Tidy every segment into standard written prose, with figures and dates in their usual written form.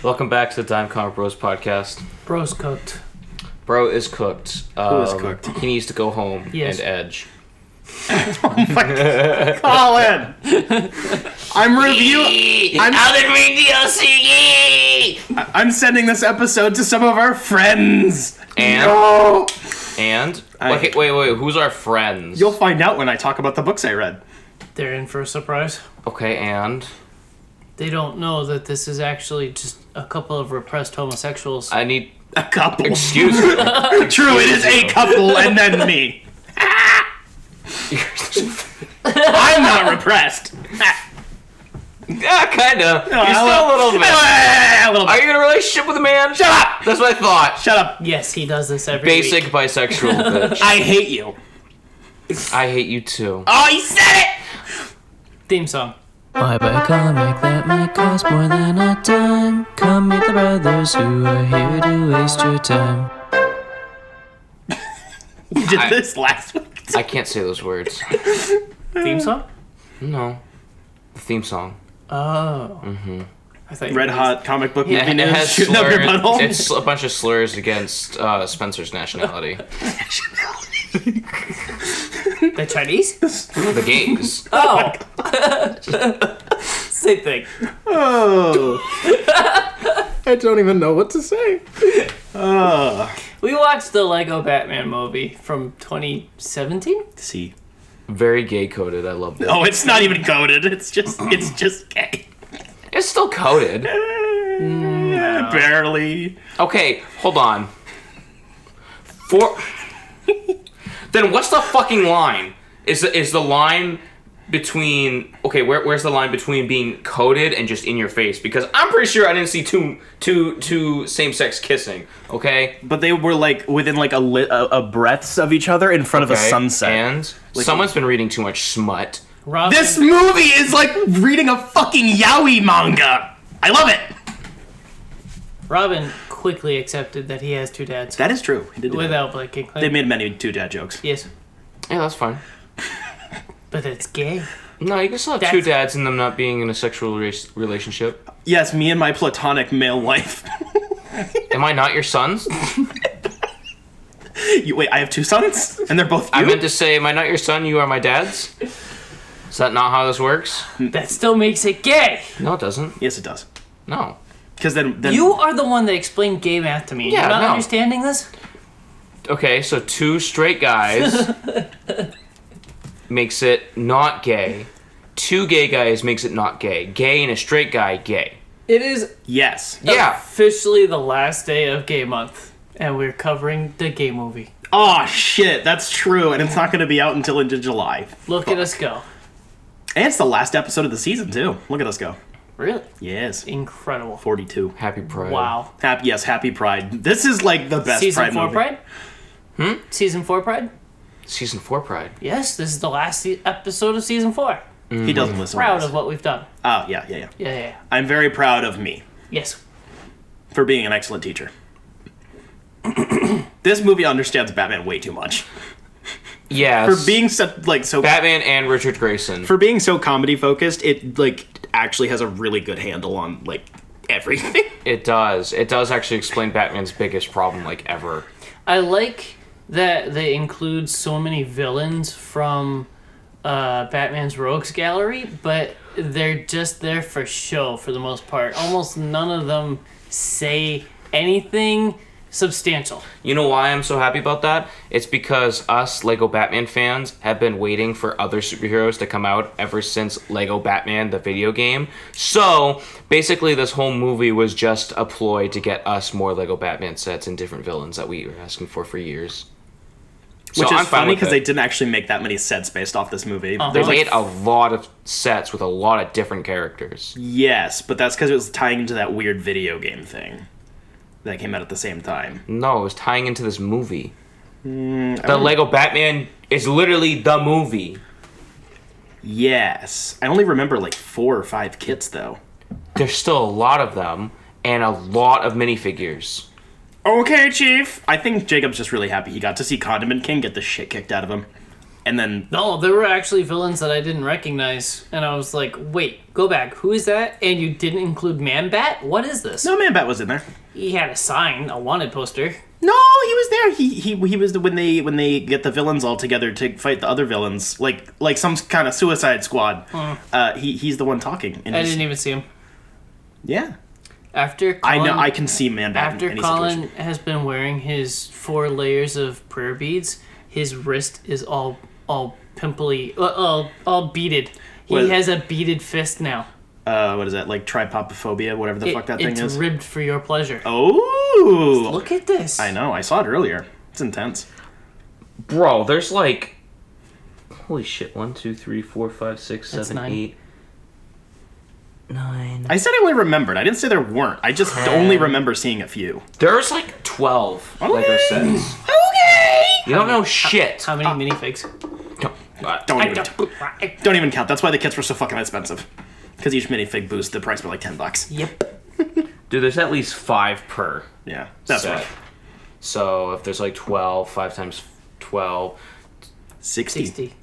Welcome back to the Dime Comic Bros podcast. Bro's cooked. Bro is cooked. Who is cooked? He needs to go home and edge. Oh my God. Collin! I'm reviewing. I'm sending this episode to some of our friends. And? No! And? Okay, wait. Who's our friends? You'll find out when I talk about the books I read. They're in for a surprise. Okay, and? They don't know that this is actually just a couple of repressed homosexuals. I need... A couple. Excuse me. True, it is a couple and then me. I'm not repressed. Yeah, kinda. You're a still a little bit. A little Are bit. you in a relationship with a man? Shut up! That's what I thought. Shut up. Yes, he does this every Basic week. bisexual bitch. I hate you. I hate you too. Oh, he said it! Theme song. Why buy a comic that might cost more than a dime? Come meet the brothers who are here to waste your time. You did this last week. I can't say those words. Theme song? No. The theme song. Oh. Mm-hmm. I thought Red hot comic book movie It news. has Shooting up your slurs. butthole. It's a bunch of slurs against Spencer's nationality. The Chinese? The gays. Oh. Same thing. Oh. I don't even know what to say. We watched the Lego Batman movie from 2017? See. Very gay coded. I love that. Oh, it's not even coded. It's just gay. It's still coded. Barely. Okay, hold on. Then what's the fucking line? Is the line between where's the line between being coded and just in your face? Because I'm pretty sure I didn't see two same-sex kissing. Okay. But they were like within like a breaths of each other in front of a sunset. And someone's been reading too much smut. Robin, This movie is like reading a fucking yaoi manga. I love it. Robin quickly accepted that he has two dads. That is true. He did do that. Without blinking. They made many two dad jokes. Yes. Yeah, that's fine. But it's gay. No, you can still have That's- two dads and them not being in a sexual relationship. Yes, me and my platonic male wife. Am I not your sons? Wait, I have two sons, and they're both you? I meant to say, am I not your son? You are my dad's. Is that not how this works? That still makes it gay. No, it doesn't. Yes, it does. No. Because then You are the one that explained gay math to me. Yeah, You're not no. understanding this? Okay, so two straight guys makes it not gay. Two gay guys makes it not gay. Gay and a straight guy, gay. It is Yes. Yeah. officially the last day of gay month. And we're covering the gay movie. Oh shit, that's true, and it's not going to be out until into July. Look at us go. And it's the last episode of the season too. Look at us go. Really? Yes. Incredible. 42. Happy Pride. Wow. Happy Pride. This is like the best Season Pride 4 movie. Pride? Season 4 Pride? Season 4 Pride. Yes, this is the last episode of Season 4. He doesn't listen. Proud to of what we've done. Oh yeah. Yeah. I'm very proud of me Yes. for being an excellent teacher. This movie understands Batman way too much. Yes. For being so Batman and Richard Grayson. for being so comedy focused, it like actually has a really good handle on like everything. It does. It does actually explain Batman's biggest problem, like, ever. I like that they include so many villains from Batman's Rogues Gallery, but they're just there for show for the most part. Almost none of them say anything substantial. You know why I'm so happy about that? It's because us Lego Batman fans have been waiting for other superheroes to come out ever since Lego Batman, the video game. So, basically this whole movie was just a ploy to get us more Lego Batman sets and different villains that we were asking for years. So Which is I'm fine funny with because it. they didn't actually make that many sets based off this movie. Uh-huh. They There's made like a lot of sets with a lot of different characters. yes, but that's because it was tying into that weird video game thing that came out at the same time. No, it was tying into this movie. The Lego Batman is literally the movie. Yes, I only remember like 4 or 5 kits though. There's still a lot of them and a lot of minifigures. Okay, Chief. I think Jacob's just really happy he got to see Condiment King get the shit kicked out of him. And then No, there were actually villains that I didn't recognize, and I was like, wait, go back, who is that? And you didn't include Man-Bat? What is this? no, Man-Bat was in there. He had a sign, a wanted poster. No, he was there. He was when they get the villains all together to fight the other villains, like some kind of Suicide Squad. He's the one talking. And I didn't even see him. Yeah, After I Collin, know. I can see Man-Bat in After any Collin situation. has been wearing his 4 layers of prayer beads, his wrist is all pimply, all beaded. He What- has a beaded fist now. What is that? Like tripopophobia, whatever the fuck that thing It's is. ribbed for your pleasure. Oh, Look at this. I know. I saw it earlier. It's intense. Bro, there's like, holy shit, 1, 2, 3, 4, 5, 6, That's 7, 9. 8, 9. I said I only remembered. I didn't say there weren't. I just only remember seeing a few. There's like 12 Okay. Lego sets. Okay. You don't know shit. How many minifigs? Don't even count. That's why the kits were so fucking expensive. Because each minifig boost the price by like $10. Yep. Dude, there's at least 5 per Yeah, that's set. right. So if there's like 12, 5 times 12. 60. 60.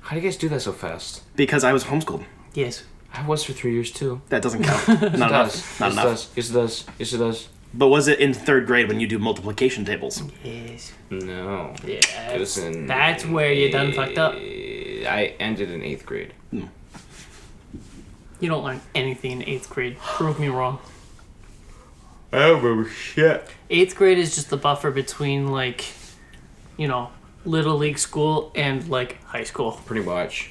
How do you guys do that so fast? Because I was homeschooled. Yes. I was for 3 years too. That doesn't count. It Not enough. does. Not Yes, enough. it does. Yes, it does. Yes, it does. But was it in 3rd grade when you do multiplication tables? Yes. No. Yeah. It was in. That's where you done fucked up. I ended in 8th grade. You don't learn anything in 8th grade. Prove me wrong. I don't remember shit. 8th grade is just the buffer between, like, you know, little league school and, like, high school. Pretty much.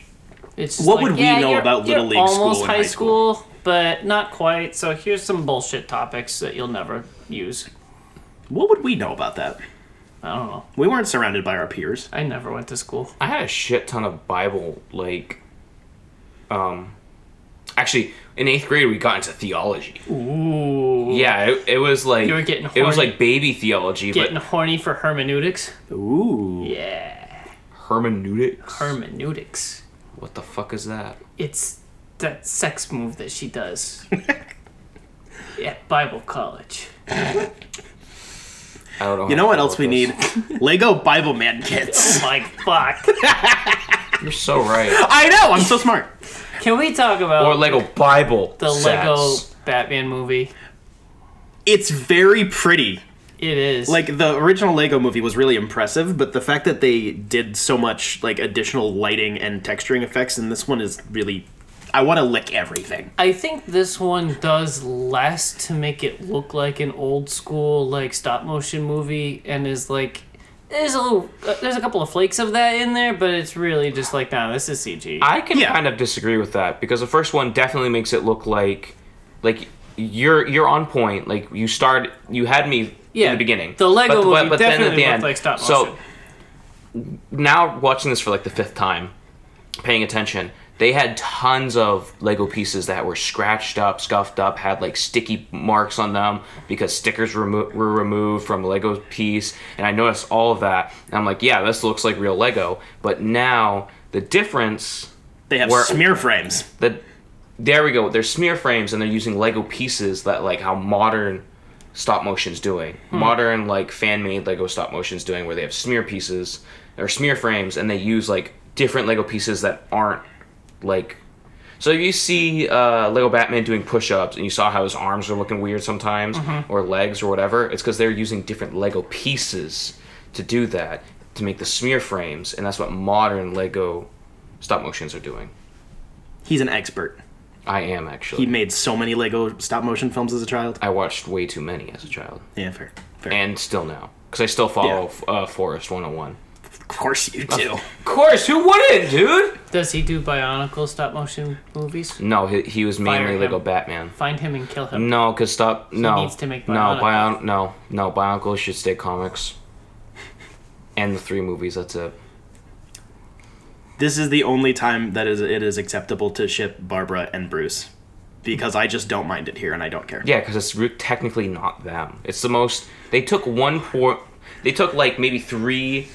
It's just What like, would we yeah, know you're- about little you're league school almost and high high school, but not quite. So here's some bullshit topics that you'll never use. What would we know about that? I don't know. We weren't surrounded by our peers. I never went to school. I had a shit ton of Bible, actually, in 8th grade we got into theology. Ooh. Yeah, it was like You were getting it was horny. like baby theology, Getting but horny for hermeneutics? Ooh. Yeah. hermeneutics. Hermeneutics. What the fuck is that? It's that sex move that she does. At Bible college. I don't know. You how know to what deal else we with need? this. Lego Bible Man kits. Oh my fuck. You're so right. I know. I'm so smart. Can we talk about Or Lego Bible the sets. Lego Batman movie? It's very pretty. It is. Like, the original Lego movie was really impressive, but the fact that they did so much, like, additional lighting and texturing effects in this one is really... I want to lick everything. I think this one does less to make it look like an old school, like, stop motion movie, and is like... There's a couple of flakes of that in there, but it's really just like, nah, this is CG. I can Yeah. kind of disagree with that because the first one definitely makes it look like you're on point. Like you had me in the beginning. The Lego movie then definitely at the looked end, like stop motion. So now watching this for like the 5th time, paying attention, they had tons of Lego pieces that were scratched up, scuffed up, had like sticky marks on them because stickers were removed from the Lego piece. And I noticed all of that. And I'm like, yeah, this looks like real Lego. But now the difference... They have Where- smear frames. There we go. They're smear frames and they're using Lego pieces that like how modern stop motion's doing. Modern like fan-made Lego stop motion's doing where they have smear pieces or smear frames and they use like different Lego pieces that aren't like... So if you see Lego Batman doing push-ups and you saw how his arms are looking weird sometimes or legs or whatever, it's because they're using different Lego pieces to do that, to make the smear frames, and that's what modern Lego stop motions are doing. He's an expert. I am, actually. He made so many Lego stop motion films as a child. I watched way too many as a child. Yeah, fair. And still now. Because I still follow Forest 101. Of course you do. Of course, who wouldn't, dude? Does he do Bionicle stop motion movies? No, he was mainly Fire him. Lego Batman. Find him and kill him. No, because no. needs to make no, Bionicle. no, Bionicle should stay comics. And the 3 movies, that's it. This is the only time that it is acceptable to ship Barbara and Bruce. Because I just don't mind it here and I don't care. Yeah, because it's technically not them. It's the most... They took They took, like, maybe 3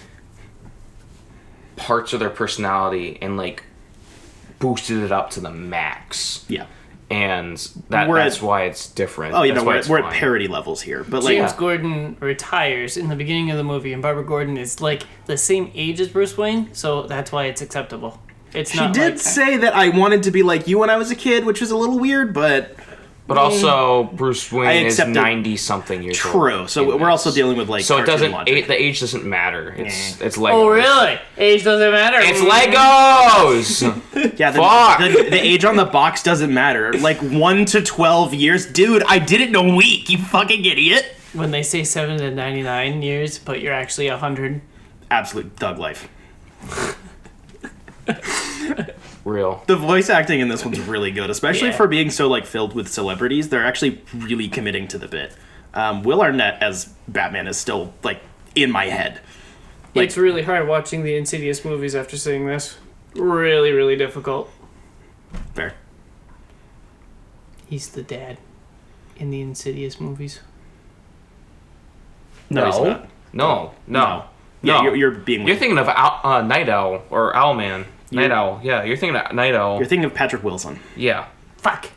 parts of their personality and, like, boosted it up to the max. Yeah. and We're that's at- why it's different. Oh, That's why it's we're at fine. parody levels here, but like James Gordon retires in the beginning of the movie, and Barbara Gordon is like the same age as Bruce Wayne, so that's why it's acceptable. It's she not did like, say that I wanted to be like you when I was a kid, which was a little weird, but But also, Bruce Wayne is accept it. 90-something years old. true. So in we're also this. dealing with like So it cartoon doesn't. logic. The age doesn't matter. It's Legos. Oh, really? Age doesn't matter. It's Legos. Yeah, Fuck. the age on the box doesn't matter. Like 1 to 12 years, dude. I did it in a week. You fucking idiot. When they say 7 to 99 years, but you're actually 100. Absolute thug life. Real. The voice acting in this one's really good, especially Yeah. for being so like filled with celebrities. They're actually really committing to the bit. Will Arnett as Batman is still like in my head. Like- It's really hard watching the Insidious movies after seeing this. Really, really difficult. Fair. He's the dad in the Insidious movies. No, he's not. No. Yeah, you're being. You're thinking of Night Owl or Owlman. Night Owl. Yeah, you're thinking of Night Owl. You're thinking of Patrick Wilson. Yeah, Fuck.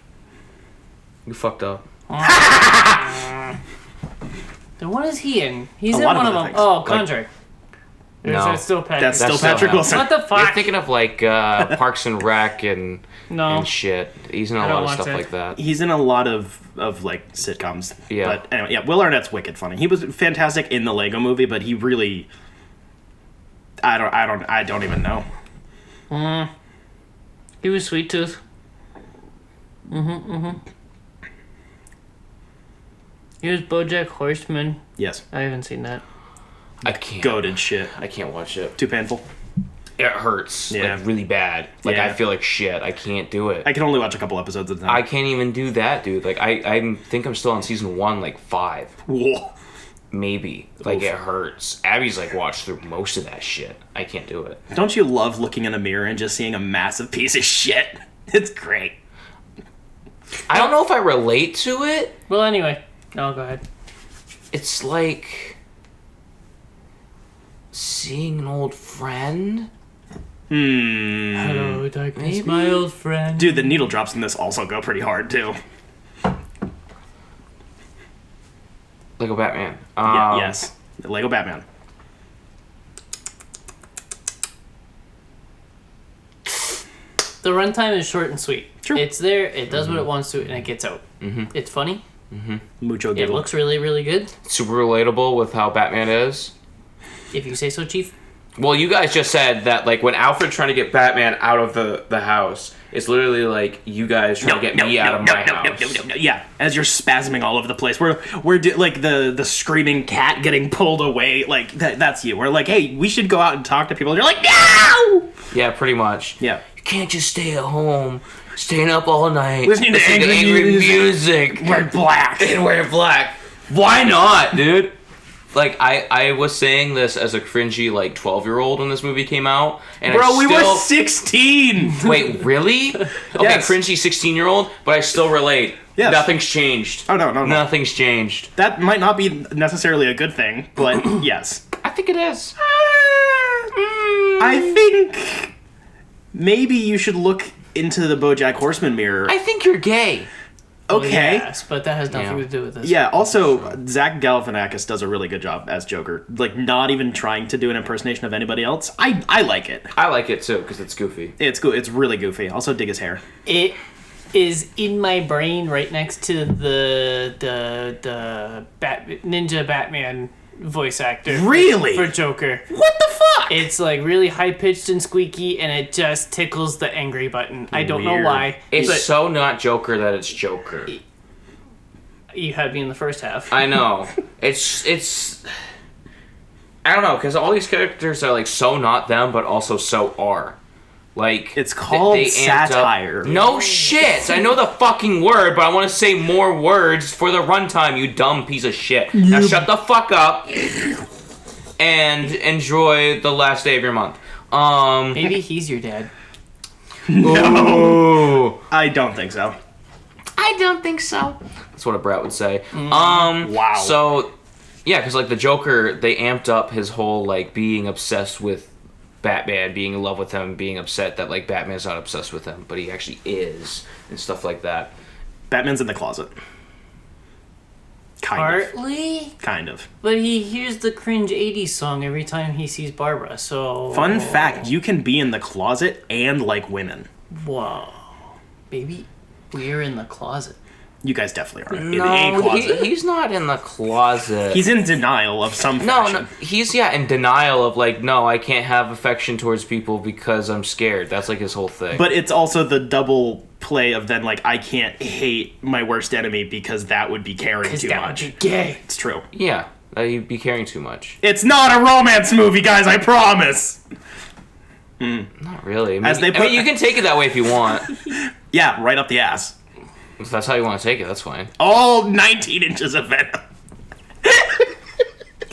you fucked up. Then what is he in? He's A in lot of one of other them. things. Oh, Like- Conjuring. Or is No. that still Patrick? That's still still Patrick him. Wilson. What the You're fuck? thinking of like Parks and Rec and No. shit. He's in a I lot don't of watch stuff it. like that. He's in a lot of like sitcoms. Yeah. But anyway, yeah, Will Arnett's wicked funny. He was fantastic in the Lego movie, but he really I don't even know. He was Sweet Tooth. He was BoJack Horseman. Yes. I haven't seen that. I can't. Goated shit. I can't watch it. Too painful. It hurts. Yeah. Like really bad. Like Yeah. I feel like shit. I can't do it. I can only watch a couple episodes at a time. I can't even do that, dude. Like I think I'm still on season 1, like 5. Whoa. Maybe. Like it hurts. Abby's like watched through most of that shit. I can't do it. Don't you love looking in a mirror and just seeing a massive piece of shit? It's great. I don't know if I relate to it. Well, anyway. No, go ahead. It's like seeing an old friend. Hello, darkness, maybe? my old friend. Dude, the needle drops in this also go pretty hard too. Lego Batman. Yeah, yes. Lego Batman. The runtime is short and sweet. True. It's there, it does what it wants to, and it gets out. It's funny. Mucho It giggle. looks really, really good. Super relatable with how Batman is. If you say so, Chief. Well, you guys just said that like when Alfred's trying to get Batman out of the house, it's literally like you guys trying to get me out of my house. Yeah, as you're spasming all over the place. We're like the screaming cat getting pulled away. Like that's you. We're like, hey, we should go out and talk to people. And you're like, no. Yeah, pretty much. Yeah. You can't just stay at home, staying up all night, Listening to angry music. We're black. And wear black. Why not, dude? Like, I was saying this as a cringy, like, 12-year-old when this movie came out. And Bro, we were still... 16. Wait, really? Okay, Yes. cringy 16-year-old, but I still relate. Yes. Nothing's changed. Oh, no. Nothing's changed. That might not be necessarily a good thing, but yes. I think it is. I think maybe you should look into the BoJack Horseman mirror. I think you're gay. Okay. Yes, but that has nothing Yeah. to do with this. Yeah, also, Zach Galifianakis does a really good job as Joker. Like, not even trying to do an impersonation of anybody else. I like it. I like it, too, because it's goofy. It's cool. It's really goofy. Also, dig his hair. It is in my brain right next to the Ninja Batman voice actor. Really? For Joker. What the fuck? It's like really high pitched and squeaky, and it just tickles the angry button. I don't know Weird. why. It's but so not Joker that it's Joker. you had me in the first half. I know. It's... I don't know, because all these characters are, like, so not them, but also so are. Like... It's called they amped up- satire. No shit! I know the fucking word, but I want to say more words for the runtime, you dumb piece of shit. Now shut the fuck up and enjoy the last day of your month. Maybe he's your dad. No. I don't think so. I don't think so. That's what a brat would say. Wow. So, yeah, because, like, the Joker, they amped up his whole, like, being obsessed with Batman, being in love with him, being upset that, like, Batman's not obsessed with him, but he actually is, and stuff like that. Batman's in the closet. Kind of. But he hears the cringe 80s song every time he sees Barbara, so... Fun fact, you can be in the closet and like women. Whoa. Maybe we're in the closet. You guys definitely are in No, a closet. he's not in the closet. He's in denial of some fashion. No, he's in denial of like, no, I can't have affection towards people because I'm scared. That's like his whole thing. But it's also the double play of then like, I can't hate my worst enemy because that would be caring too much. Would be gay. It's true. yeah, he'd be caring too much. It's not a romance movie, guys, I promise! Not really. As they put- you can take it that way if you want. Yeah, right up the ass. If that's how you want to take it, that's fine. All 19 inches of Venom.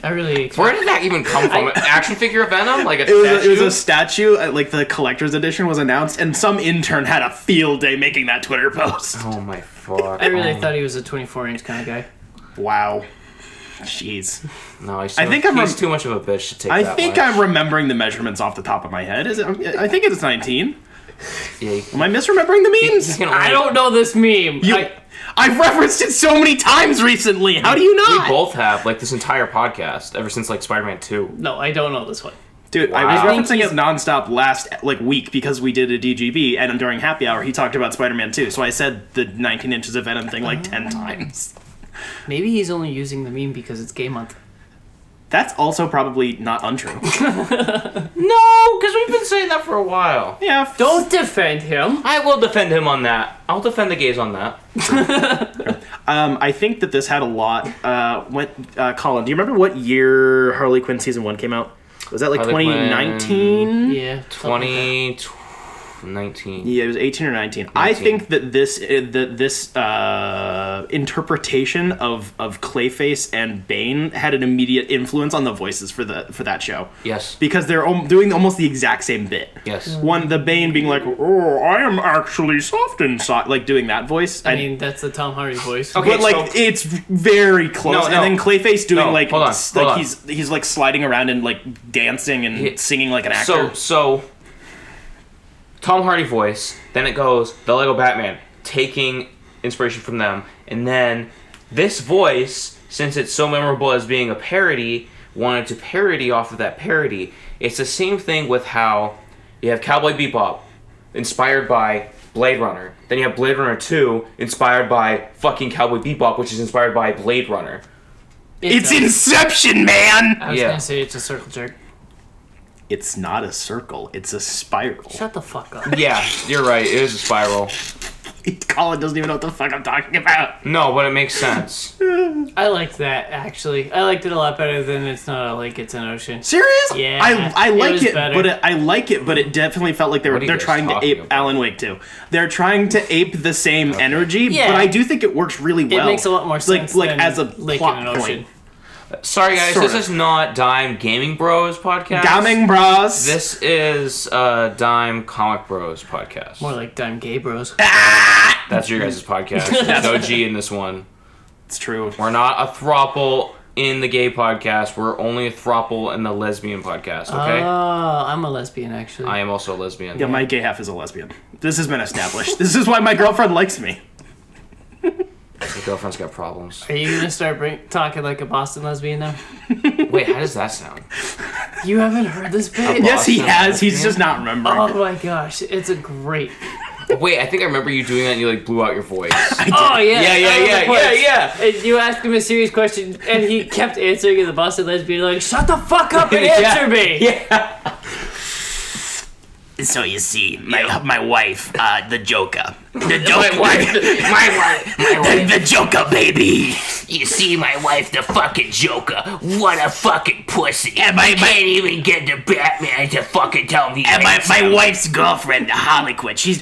I really... Where did that even come from? An action figure of Venom? Like a It was statue? a statue, like the collector's edition was announced, and some intern had a field day making that Twitter post. Oh my fuck. I really thought he was a 24-inch kind of guy. Wow. Jeez. No, he's too much of a bitch to take I that think much. I'm remembering the measurements off the top of my head. Is it? I think it's 19. Yeah, Am I misremembering the memes? I don't know this meme. I've referenced it so many times recently. How do you We not? both have, like, this entire podcast, ever since, like, Spider-Man 2. No, I don't know this one. Dude, Wow. I was I think referencing he's- it nonstop last week because we did a DGB, and during Happy Hour he talked about Spider-Man 2. So I said the 19 inches of Venom thing like 10 times. Maybe he's only using the meme because it's gay month. That's also probably not untrue. No, because we've been saying that for a while. Yeah. Don't defend him. I will defend him on that. I'll defend the gays on that. I think that this had a lot. Collin, do you remember what year Harley Quinn season 1 came out? Was that like Harley 2019? Yeah. 2019. Yeah, it was 18 or 19. I think that this interpretation of Clayface and Bane had an immediate influence on the voices for that show. Yes. Because they're doing almost the exact same bit. Yes. One, the Bane being like, "Oh, I am actually soft inside," like doing that voice. I mean, that's the Tom Hardy voice. Okay. But like so- it's very close, No, and then Clayface doing No, like hold on, hold on. he's like sliding around and like dancing and singing like an actor. So Tom Hardy voice, then it goes the Lego Batman, taking inspiration from them, and then this voice, since it's so memorable as being a parody, wanted to parody off of that parody. It's the same thing with how you have Cowboy Bebop, inspired by Blade Runner. Then you have Blade Runner 2, inspired by fucking Cowboy Bebop, which is inspired by Blade Runner. It's Inception, man! I was Yeah. gonna say it's a circle jerk. It's not a circle, it's a spiral. Shut the fuck up. Yeah, you're right. It is a spiral. Colin doesn't even know what the fuck I'm talking about. No, but it makes sense. I liked that, actually. I liked it a lot better than It's Not a Lake, It's an Ocean. Serious? Yeah, I it like was it, better. but I like it, but it definitely felt like What are you they're guys trying to talking ape about? Alan Wake 2. They're trying to ape the same energy, Yeah. but I do think it works really well. It makes a lot more sense like than as a Lake plot and an Ocean. point. Sorry, guys. Sort This of. is not Dime Gaming Bros podcast. Gaming Bros. This is Dime Comic Bros podcast. More like Dime Gay Bros. That's your guys' podcast. There's no G in this one. It's true. We're not a throuple in the gay podcast. We're only a throuple in the lesbian podcast, okay? I'm a lesbian, actually. I am also a lesbian. Yeah, my gay half is a lesbian. This has been established. This is why my girlfriend likes me. My girlfriend's got problems. Are you gonna start talking like a Boston lesbian now? Wait, how does that sound? You haven't heard this bit? Yes, he Boston has. He's lesbian? just not remembering. Oh my gosh, it's a great. Wait, I think I remember you doing that and you like blew out your voice. Oh yeah, Yeah. And you asked him a serious question, and he kept answering in the Boston lesbian like, "Shut the fuck up and answer me." Yeah. So you see, my wife, the Joker. The My wife. The Joker, baby. You see my wife, the fucking Joker. What a fucking pussy. And I can't even get the Batman to fucking tell me. And my wife's girlfriend, Harley Quinn. She's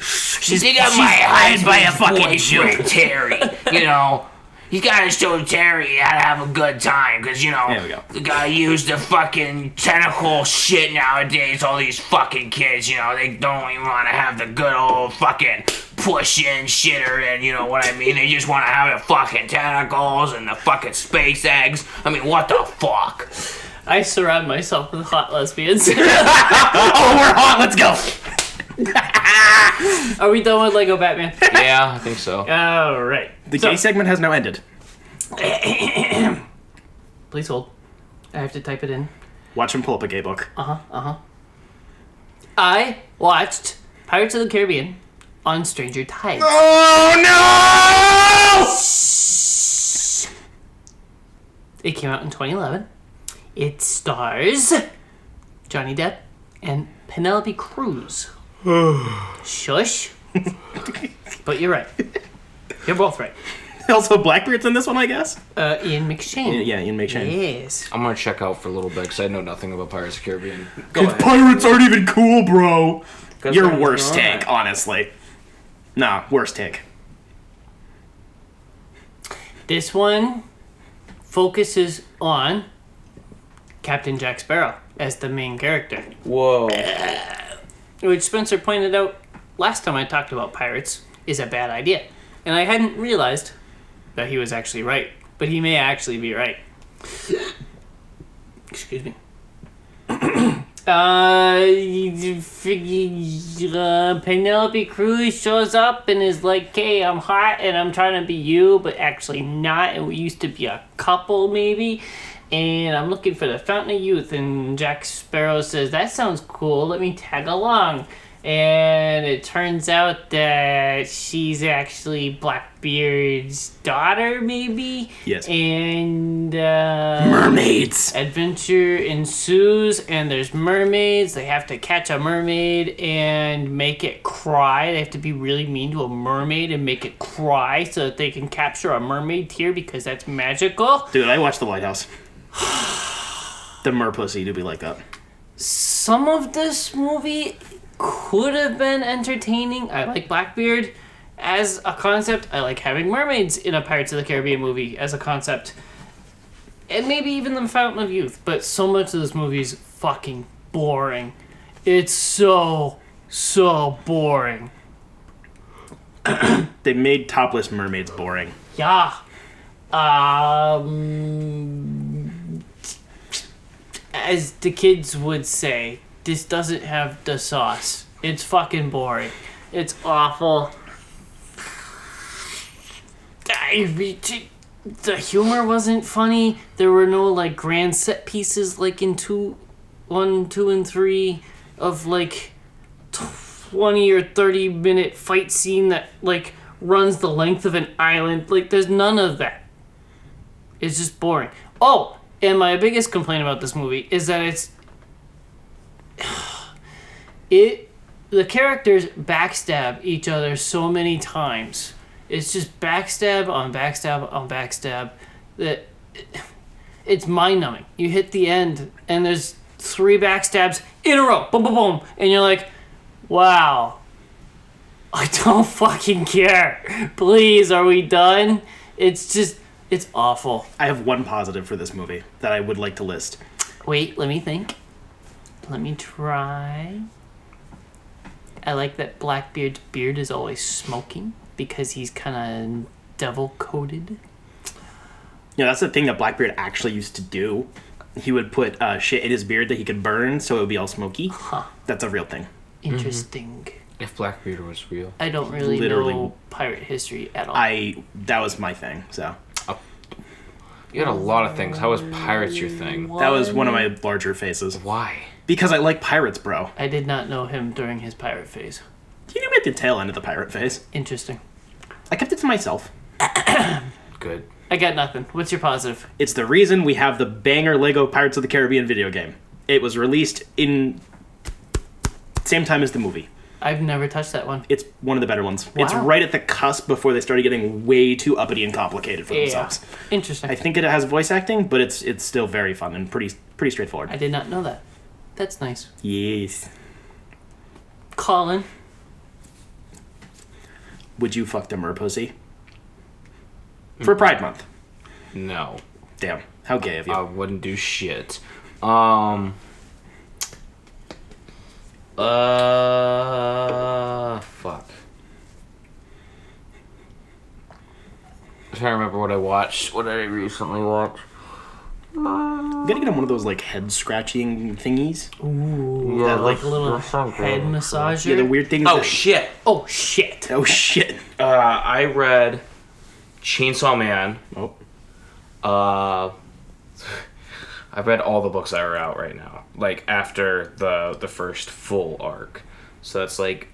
They got my hired by a husband's fucking Jew. boyfriend, Terry. You know, he's gotta show Terry how to have a good time, because, you know, There we go. the guy used the fucking tentacle shit nowadays. All these fucking kids, you know, they don't even want to have the good old fucking push-in shitter, and you know what I mean? They just want to have the fucking tentacles and the fucking space eggs. I mean, what the fuck? I surround myself with hot lesbians. Oh, we're hot. Let's go. Are we done with Lego Batman? Yeah, I think so. All right. The gay segment has now ended. Please hold. I have to type it in. Watch him pull up a gay book. I watched Pirates of the Caribbean on Stranger Tides. Oh no! It came out in 2011. It stars Johnny Depp and Penelope Cruz. Shush. But you're right. You're both right. Also, Blackbeard's in this one, I guess. Ian McShane. Yeah, Ian McShane. Yes. I'm gonna check out for a little bit because I know nothing about Pirates of the Caribbean. Pirates aren't even cool, bro. Your they're worst not. take, honestly. Nah, worst take. This one focuses on Captain Jack Sparrow as the main character. Whoa. Which Spencer pointed out last time I talked about pirates is a bad idea. And I hadn't realized that he was actually right. But he may actually be right. Excuse me. Penelope Cruz shows up and is like, hey, I'm hot and I'm trying to be you, but actually not. And we used to be a couple, maybe. And I'm looking for the Fountain of Youth. And Jack Sparrow says, that sounds cool. Let me tag along. And it turns out that she's actually Blackbeard's daughter, maybe? Yes. And, Mermaids. adventure ensues, and there's mermaids. They have to catch a mermaid and make it cry. They have to be really mean to a mermaid and make it cry so that they can capture a mermaid tear because that's magical. Dude, I watched The Lighthouse. The merpussy to be like that. Some of this movie could have been entertaining. I like Blackbeard as a concept. I like having mermaids in a Pirates of the Caribbean movie as a concept. And maybe even the Fountain of Youth. But so much of this movie is fucking boring. It's so boring. They made topless mermaids boring. Yeah. As the kids would say, this doesn't have the sauce. It's fucking boring. It's awful. The humor wasn't funny. There were no like grand set pieces like in 1, 2, and 3 of like 20 or 30-minute fight scene that like runs the length of an island. Like there's none of that. It's just boring. Oh, and my biggest complaint about this movie is that the characters backstab each other so many times. It's just backstab on backstab on backstab that it's mind-numbing. You hit the end and there's 3 backstabs in a row. Boom, boom, boom. And you're like, wow. I don't fucking care. Please, are we done? It's awful. I have one positive for this movie that I would like to list. Wait, let me think. Let me try. I like that Blackbeard's beard is always smoking because he's kind of devil-coated. You know, that's the thing that Blackbeard actually used to do. He would put shit in his beard that he could burn so it would be all smoky. Huh. That's a real thing. Interesting. If Blackbeard was real. I don't really Literally. know pirate history at all. That was my thing, so. You had a lot of things. How was Pirates your thing? That was one of my larger phases. Why? Because I like pirates, bro. I did not know him during his pirate phase. You knew me at the tail end of the pirate phase. Interesting. I kept it to myself. Good. I got nothing. What's your positive? It's the reason we have the banger Lego Pirates of the Caribbean video game. It was released in same time as the movie. I've never touched that one. It's one of the better ones. It's Wow. right at the cusp before they started getting way too uppity and complicated for themselves. Interesting. I think it has voice acting, but it's still very fun and pretty straightforward. I did not know that. That's nice. Yes. Collin. Would you fuck the merpussy? For Pride Month. No. Damn. How gay of you. I wouldn't do shit. Fuck. I'm trying to remember what I watched. What did I recently watch? I'm gonna get him one of those like head scratching thingies. Ooh, that, like a little head massager. Yeah, the weird things. Oh shit! Oh shit! Oh shit! I read Chainsaw Man. Oh. I've read all the books that are out right now, like after the first full arc. So that's like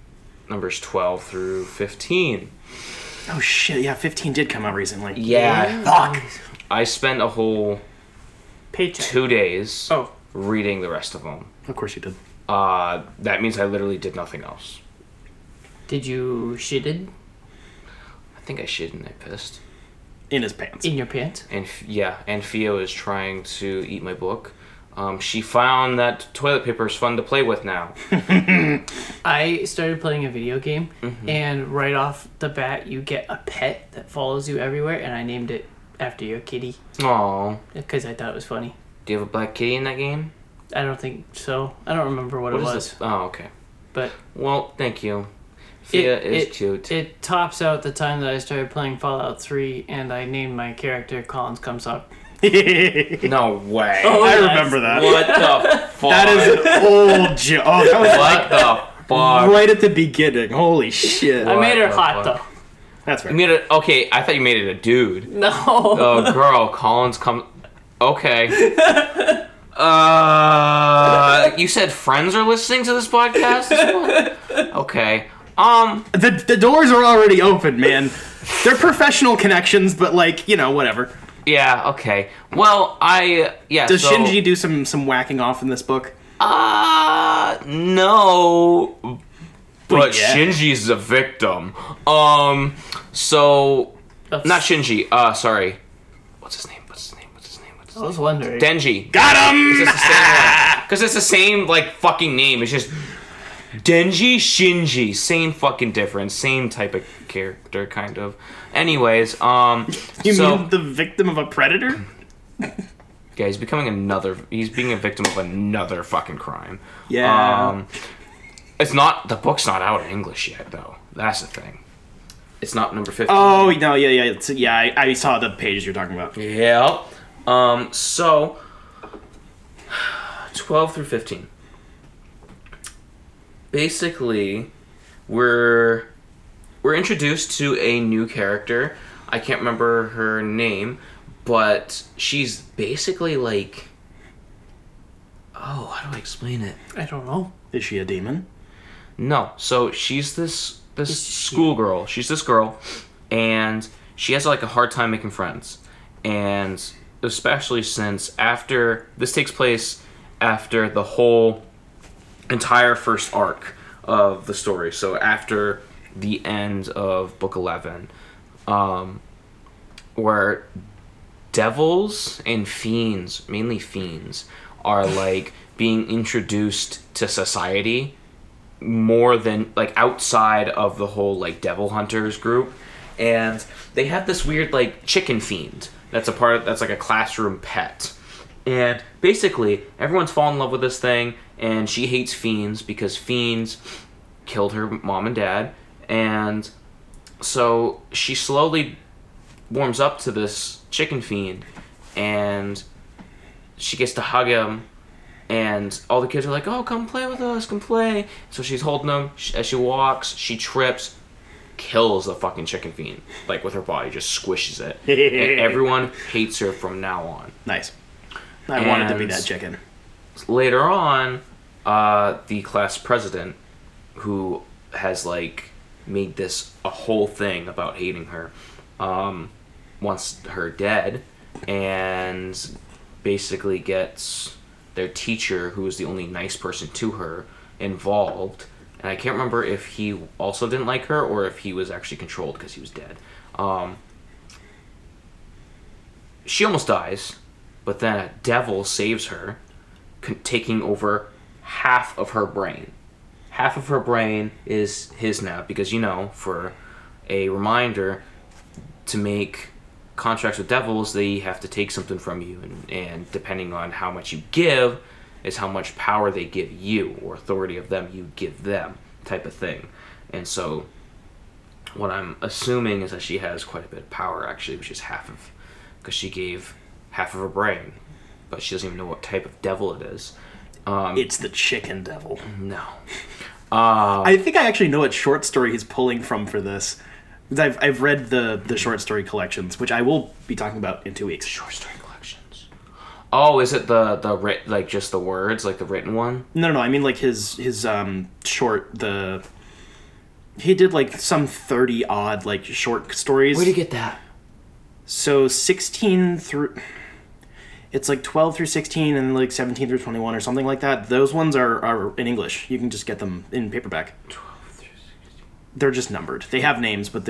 numbers 12 through 15. Oh shit! Yeah, 15 did come out recently. Yeah. Fuck. I spent a whole Paycheck. 2 days Oh. reading the rest of them. Of course you did. That means I literally did nothing else. Did you shitted I think I shit and I pissed. In his pants. in your pants? And and Fio is trying to eat my book. She found that toilet paper is fun to play with now. I started playing a video game, Mm-hmm. and right off the bat, you get a pet that follows you everywhere, and I named it after your kitty Aww. because I thought it was funny. Do you have a black kitty in that game? I don't think so. I don't remember what What it is was, this? Oh, okay. but Well, thank you. Fia is cute. It tops out the time that I started playing Fallout 3, and I named my character Collins Comes Up. No way. Oh, I yes. remember that. What the fuck? That is an old joke. Oh, that was What the fuck? right at the beginning. Holy shit. I What made her the hot fuck? though. That's right. You made it. Okay, I thought you made it a dude. No. Oh, girl, Collins come. Okay. You said friends are listening to this podcast? Okay. The doors are already open, man. They're professional connections, but like, you know, whatever. Yeah, okay. Well, Does so, Shinji do some whacking off in this book? No. But yeah. Shinji's the victim. So... Not Shinji, sorry. What's his name? I was wondering. Denji. Got him! It's just the same one. Because it's the same, like, fucking name. It's just Denji, Shinji. Same fucking difference. Same type of character, kind of. Anyways, You so... mean the victim of a predator? Yeah, he's being a victim of another fucking crime. Yeah. The book's not out in English yet, though. That's the thing. It's not number 15. Oh, no, yeah. I saw the pages you're talking about. Yeah. So 12 through 15. Basically, we're introduced to a new character. I can't remember her name, but she's basically like... Oh, how do I explain it? I don't know. Is she a demon? No. So she's this Is she- schoolgirl. She's this girl, and she has like a hard time making friends. And especially since this takes place after the whole entire first arc of the story. So after the end of book 11, where devils and fiends, mainly fiends, are like being introduced to society more than like outside of the whole like devil hunters group. And they have this weird like chicken fiend that's like a classroom pet. And basically everyone's fallen in love with this thing, and she hates fiends because fiends killed her mom and dad. And so she slowly warms up to this chicken fiend, and she gets to hug him, and all the kids are like, oh, come play with us, come play. So she's holding him. As she walks, she trips, kills the fucking chicken fiend, like with her body, just squishes it. And everyone hates her from now on. Nice. I wanted to be And- that chicken. Later on, the class president, who has like made this a whole thing about hating her, wants her dead, and basically gets their teacher, who is the only nice person to her, involved. And I can't remember if he also didn't like her or if he was actually controlled because he was dead. She almost dies, but then a devil saves her, taking over half of her brain. Half of her brain is his now, because, you know, for a reminder, to make contracts with devils, they have to take something from you, and depending on how much you give is how much power they give you, or authority of them you give them, type of thing. And so what I'm assuming is that she has quite a bit of power, actually, which is because she gave half of her brain but she doesn't even know what type of devil it is. It's the chicken devil. No. I think I actually know what short story he's pulling from for this. 'Cause I've read the short story collections, which I will be talking about in 2 weeks. Short story collections. Oh, is it the like just the words, like the written one? No. I mean like his short he did like some 30 odd like short stories. Where'd you get that? So 16 through. It's like 12 through 16 and like 17 through 21 or something like that. Those ones are in English. You can just get them in paperback. 12 through 16. They're just numbered. They have names, but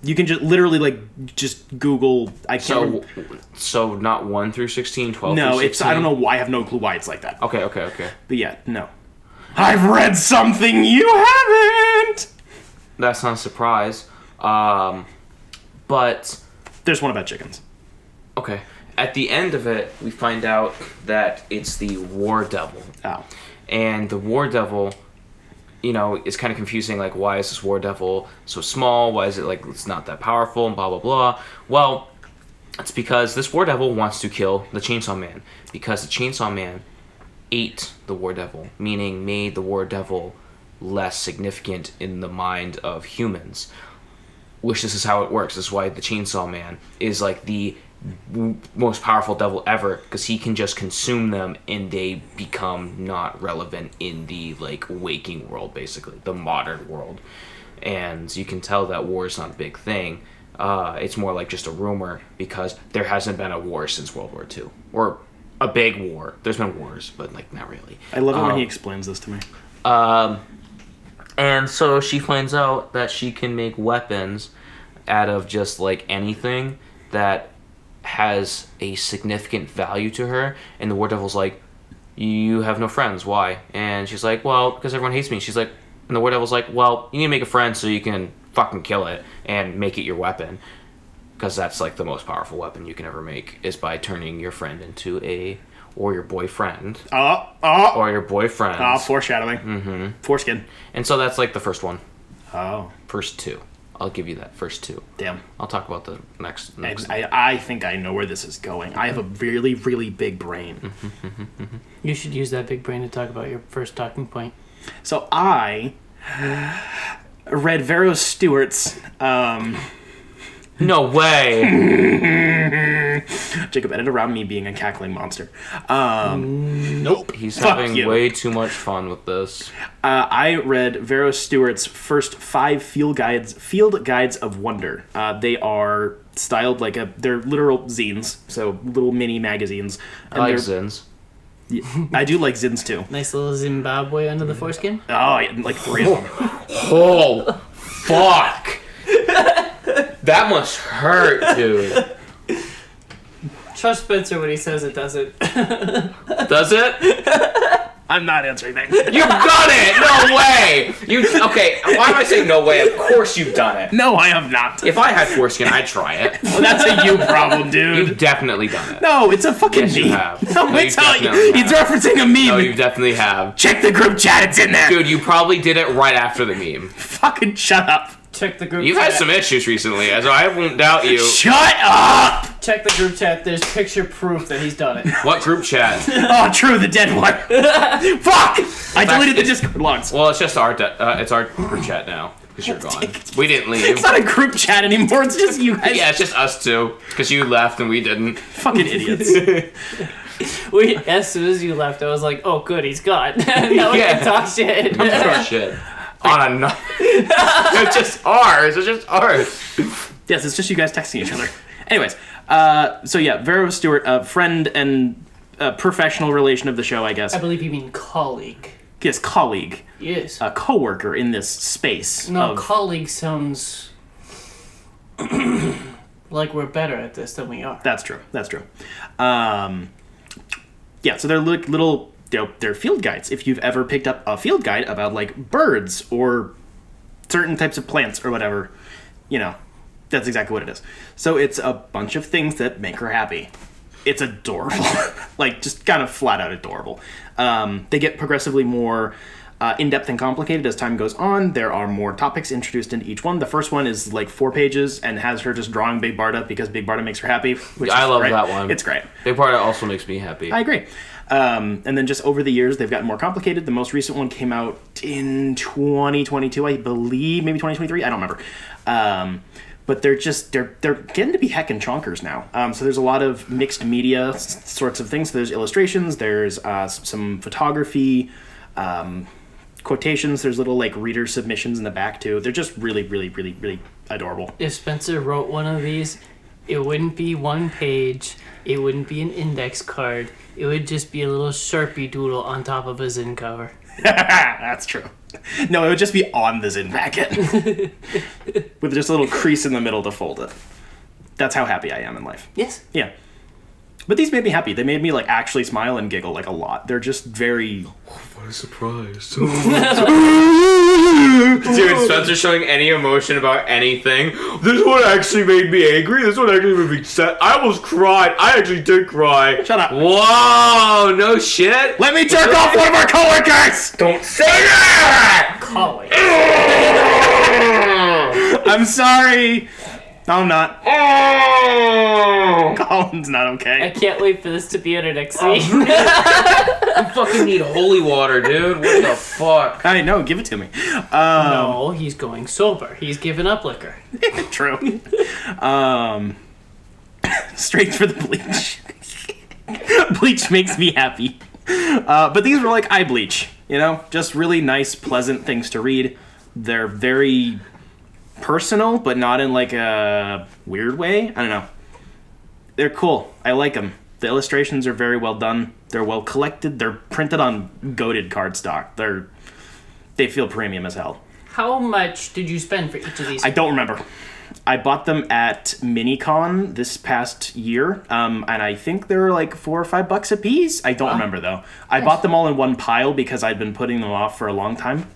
you can just literally like just Google. So not 1 through 16, 12 No, through 16? I don't know why. I have no clue why it's like that. Okay. But yeah, no. I've read something you haven't! That's not a surprise. But... There's one about chickens. Okay. At the end of it, we find out that it's the War Devil. Oh. And the War Devil, is kind of confusing. Like, why is this War Devil so small? Why is it, like, it's not that powerful and blah, blah, blah. Well, it's because this War Devil wants to kill the Chainsaw Man. Because the Chainsaw Man ate the War Devil, meaning made the War Devil less significant in the mind of humans. Which this is how it works. This is why the Chainsaw Man is, like, the most powerful devil ever, because he can just consume them and they become not relevant in the like waking world, basically the modern world. And you can tell that war is not a big thing. It's more like just a rumor, because there hasn't been a war since World War II, or a big war. There's been wars, but like not really. I love it when he explains this to me. And so she finds out that she can make weapons out of just like anything that has a significant value to her. And the War Devil's like, you have no friends, why? And she's like, well, because everyone hates me. She's like, and the War Devil's like, well, you need to make a friend so you can fucking kill it and make it your weapon, because that's like the most powerful weapon you can ever make, is by turning your friend into or your boyfriend. Or your boyfriend. Foreshadowing. Foreskin. And so that's like the first one. First two. I'll give you that. First two. Damn. I'll talk about the next. I think I know where this is going. I have a really, really big brain. You should use that big brain to talk about your first talking point. So I read Vero Stewart's No way. Jacob, edit around me being a cackling monster. Nope. He's Fuck having you. way too much fun with this. I read Vero Stewart's first 5 field guides of wonder. They are styled like they're literal zines, so little mini magazines. I like zins. I do like zines too. Nice little Zimbabwe under the foreskin. Oh, yeah, like 3 of them. Oh, fuck. That must hurt, dude. Trust Spencer when he says it doesn't. Does it? I'm not answering that. You've done it! No way! Okay, why am I saying no way? Of course you've done it. No, I have not. If I had foreskin, I'd try it. Well, that's a you problem, dude. You've definitely done it. No, it's a fucking Yes, meme. you have. No, No, it's you not. definitely He's have. referencing a meme. No, you definitely have. Check the group chat. It's in there. Dude, you probably did it right after the meme. Fucking shut up. Check the group You've chat. had some issues recently, so I won't doubt you. Shut up. Check the group chat. There's picture proof that he's done it. What group chat? Oh, true, the dead one. Fuck! I deleted the it's- Discord logs. Well, it's just our group chat now, because you're gone. We didn't leave. It's not a group chat anymore. It's just you guys. Yeah, it's just us two, because you left and we didn't. Fucking idiots. As soon as you left, I was like, "Oh, good, he's gone." Now we Yeah. can talk shit. Oh, shit. On another. It's just ours. It's just ours. Yes, it's just you guys texting each other. Anyways, so yeah, Vero Stewart, a friend and a professional relation of the show, I guess. I believe you mean colleague. Yes, colleague. Yes. A co-worker in this space. No, of- colleague sounds like we're better at this than we are. That's true. Yeah, so they're like little, they're field guides. If you've ever picked up a field guide about like birds or certain types of plants or whatever, that's exactly what it is. So it's a bunch of things that make her happy. It's adorable. Like, just kind of flat out adorable. They get progressively more in-depth and complicated as time goes on. There are more topics introduced into each one. The first one is like 4 pages and has her just drawing Big Barda because Big Barda makes her happy. Which I is love great. that one. It's great. Big part also makes me happy. I agree. And then just over the years, they've gotten more complicated. The most recent one came out in 2022, I believe, maybe 2023. I don't remember. But they're getting to be heckin' chonkers now. So there's a lot of mixed media sorts of things. So there's illustrations, there's some photography, quotations. There's little like reader submissions in the back too. They're just really, really, really, really adorable. If Spencer wrote one of these, it wouldn't be 1 page. It wouldn't be an index card. It would just be a little Sharpie doodle on top of a Zin cover. That's true. No, it would just be on the Zin packet with just a little crease in the middle to fold it. That's how happy I am in life. Yes. Yeah. But these made me happy. They made me like actually smile and giggle like a lot. They're just very... What a surprise. Dude, Spencer showing any emotion about anything. This one actually made me angry. This one actually made me sad. I almost cried. I actually did cry. Shut up. Whoa, no shit. Let me jerk off one of our coworkers! Don't say that! Collin. I'm sorry. No, I'm not. Oh! Colin's not I okay. can't wait for this to be on our next scene. I fucking need holy water, dude. What the fuck? I know, give it to me. No, he's going sober. He's giving up liquor. True. Straight for the bleach. Bleach makes me happy. But these were like eye bleach, you know? Just really nice, pleasant things to read. They're very personal, but not in like a weird way. I don't know. They're cool. I like them. The illustrations are very well done. They're well collected. They're printed on goated cardstock. They feel premium as hell. How much did you spend for each of these? I don't remember. I bought them at Minicon this past year, and I think they were like $4 or $5 a piece. I don't remember though. I bought them all in one pile because I'd been putting them off for a long time.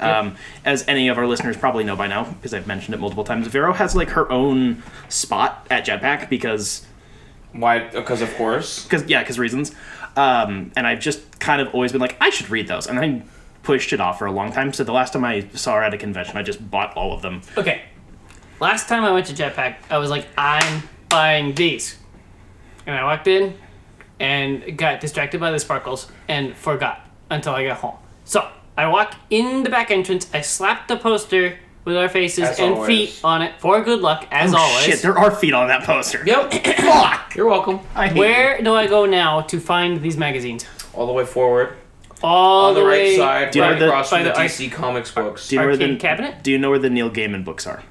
As any of our listeners probably know by now, because I've mentioned it multiple times, Vero has like her own spot at Jetpack because Why? Because of course. because reasons. And I've just kind of always been like, I should read those, and I pushed it off for a long time. So the last time I saw her at a convention, I just bought all of them. Okay. Last time I went to Jetpack, I was like, I'm buying these. And I walked in and got distracted by the sparkles and forgot until I got home. So I walk in the back entrance, I slapped the poster with our faces As and always. feet on it for good luck, as always. Shit, there are feet on that poster. Yep. Fuck! You're welcome. I hate Where do I go now to find these magazines? All the way forward. All On the right way side, Do you know right where the- across from by the the DC Comics books. Do you know where arcade the cabinet? Do you know where the Neil Gaiman books are?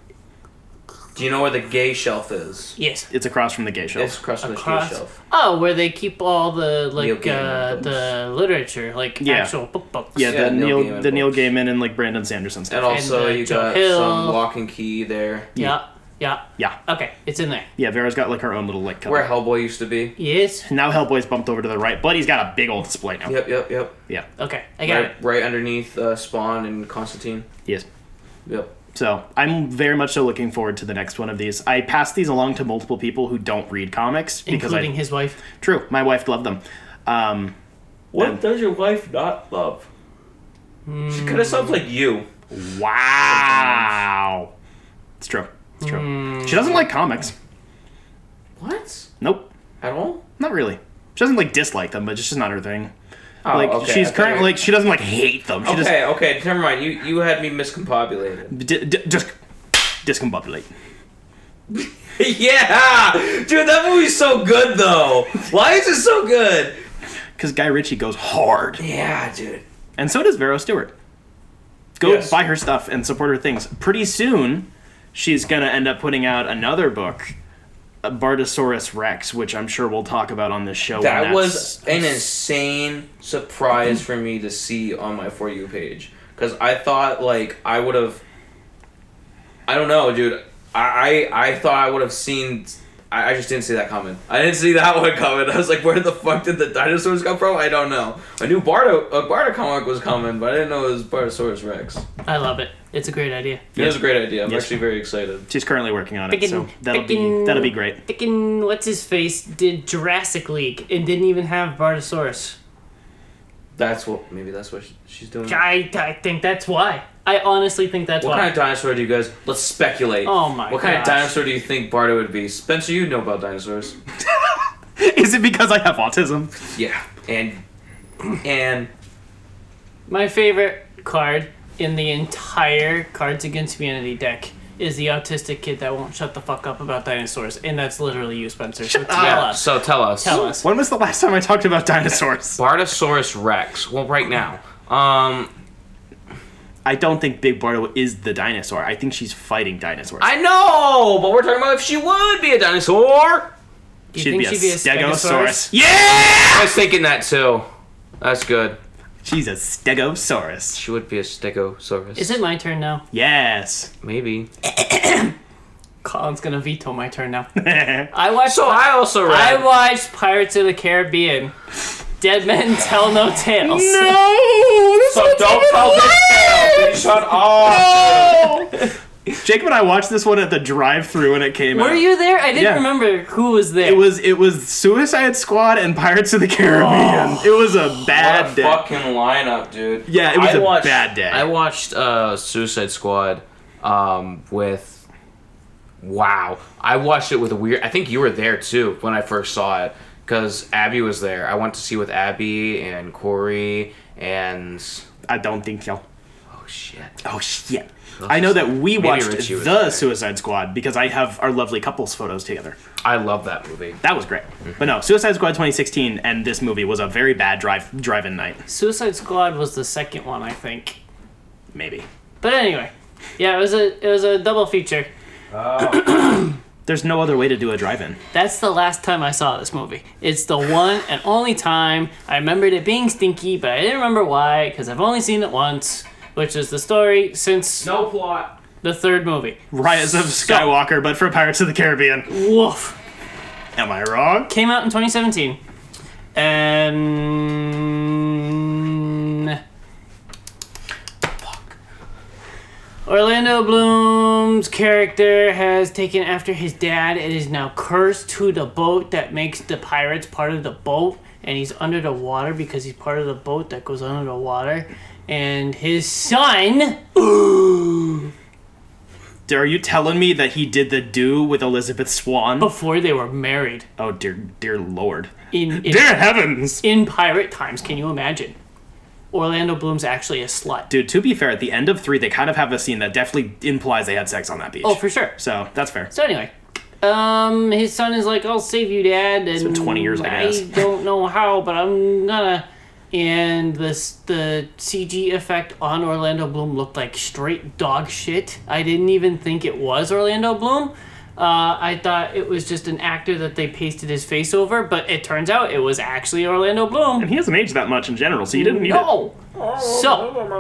Do you know where the gay shelf is? Yes. It's across from the gay shelf. It's across from the gay Across. shelf. Oh, where they keep all the Neil like Gaiman the literature, like Yeah. actual books. Yeah, Yeah, the Neil Neil Gaiman Neil books. Gaiman and like Brandon Sanderson stuff. And also And, you Joe got Hill. some Lock and Key there. Yeah. Yeah, Okay, it's in there. yeah. Vera's got like her own little like cover. Where Hellboy used to be. Yes. Now Hellboy's bumped over to the right, but he's got a big old display now. Yep. Yeah, Okay, I got it. Right underneath Spawn and Constantine. he is. Yep. So I'm very much so looking forward to the next one of these. I passed these along to multiple people who don't read comics because Including his wife. True, my wife loved them. What And- does your wife not love? She kind of sounds like you. Wow, it's true. It's true. She doesn't like comics. What? Nope, At all? not really. She doesn't like dislike them, but it's just not her thing. Oh, Like okay, she's okay. currently like she doesn't like hate them. She Okay, never mind. You had me miscombobulated. just discombobulate. Yeah! Dude, that movie's so good, though. Why is it so good? Because Guy Ritchie goes hard, Yeah, dude. and so does Vero Stewart. Go Yes. buy her stuff and support her things. Pretty soon, she's gonna end up putting out another book, Bardosaurus Rex, which I'm sure we'll talk about on this show. when That that's- was an insane surprise for me to see on my For You page. Because I thought, like, I would have... I don't know, dude. I thought I would have seen... I just didn't see that coming. I didn't see that one coming. I was like, where the fuck did the dinosaurs come from? I don't know. I knew Barda comic was coming, but I didn't know it was Bardosaurus Rex. I love it. It's a great idea. It was a great idea. I'm Yes. actually very excited. She's currently working on it, so Pickin- that'll be great. Pickin' what's his face did Jurassic League and didn't even have Bartosaurus. maybe that's what she's doing. I think that's why. I honestly think that's What why. kind of dinosaur do you guys? Let's speculate. Oh my What kind of gosh. dinosaur do you think Bardo would be? Spencer, you know about dinosaurs. Is it because I have autism? Yeah, and My favorite card in the entire Cards Against Humanity deck is the autistic kid that won't shut the fuck up about dinosaurs, and that's literally you, Spencer. So tell us. So tell us. Tell us. When was the last time I talked about dinosaurs? Bartosaurus Rex. Well, right now. I don't think Big Bardo is the dinosaur. I think she's fighting dinosaurs. I know, but we're talking about if she would be a dinosaur. You She'd think be a she'd be a stegosaurus. Yeah, I was thinking that too. That's good. She's a stegosaurus. She would be a stegosaurus. Is it my turn now? Yes. Maybe. Colin's gonna veto my turn now. I I also I read. watched Pirates of the Caribbean. Dead Men Tell No Tales. So don't tell this tale. Shut up. Jacob and I watched this one at the drive-thru when it came out. Were you there? I didn't Yeah. remember who was there. It was Suicide Squad and Pirates of the Caribbean. It was a bad What a day. fucking lineup, dude. Yeah, it was a bad day. I watched Suicide Squad with... Wow. I watched it with a weird... I think you were there, too, when I first saw it. Because Abby was there. I went to see with Abby and Corey and... I don't think so. Oh, shit. Oh shit. I know that we Maybe watched Richie was the there. Suicide Squad because I have our lovely couples photos together. I love that movie. That was great. But no, Suicide Squad 2016 and this movie was a very bad drive-in night. Suicide Squad was the second one, I think. Maybe. But anyway, yeah, it was a double feature. There's no other way to do a drive-in. That's the last time I saw this movie. It's the one and only time I remembered it being stinky, but I didn't remember why because I've only seen it once, which is the story since No plot. the third movie. Rise of Skywalker, but for Pirates of the Caribbean. Woof. Am I wrong? Came out in 2017. And Orlando Bloom's character has taken after his dad and is now cursed to the boat that makes the pirates part of the boat, and he's under the water because he's part of the boat that goes under the water. And his son Are you telling me that he did the do with Elizabeth Swann? before they were married Oh, dear Lord. in Dear heavens! in pirate times. Can you imagine? Orlando Bloom's actually a slut. Dude, to be fair, at the end of 3, they kind of have a scene that definitely implies they had sex on that beach. Oh, for sure. So, that's fair. So anyway, his son is like, "I'll save you, Dad." And been 20 years, I guess. don't know how, but I'm gonna. And the CG effect on Orlando Bloom looked like straight dog shit. I didn't even think it was Orlando Bloom. I thought it was just an actor that they pasted his face over, but it turns out it was actually Orlando Bloom. And he hasn't aged that much in general, so you didn't need it. No. So,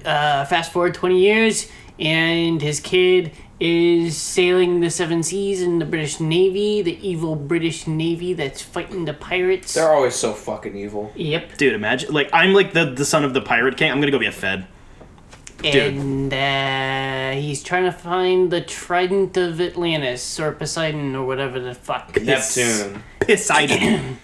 fast forward 20 years, and his kid is sailing the seven seas in the British Navy, the evil British Navy that's fighting the pirates. They're always so fucking evil. Yep. Dude, imagine, like, I'm like the son of the pirate king. I'm gonna go be a Fed. And he's trying to find the Trident of Atlantis, or Poseidon, or whatever the fuck. Neptune. Poseidon.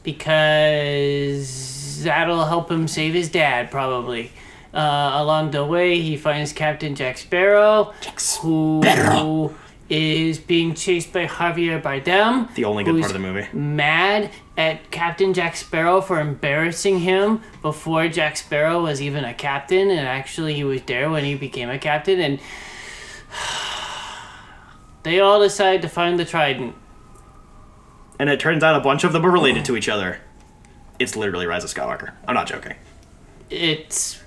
Because that'll help him save his dad, probably. Along the way, he finds Captain Jack Sparrow, who is being chased by Javier Bardem. The only good who's part of the movie. Mad at Captain Jack Sparrow for embarrassing him before Jack Sparrow was even a captain, and actually he was there when he became a captain, and they all decide to find the Trident. And it turns out a bunch of them are related to each other. It's literally Rise of Skywalker. I'm not joking. It's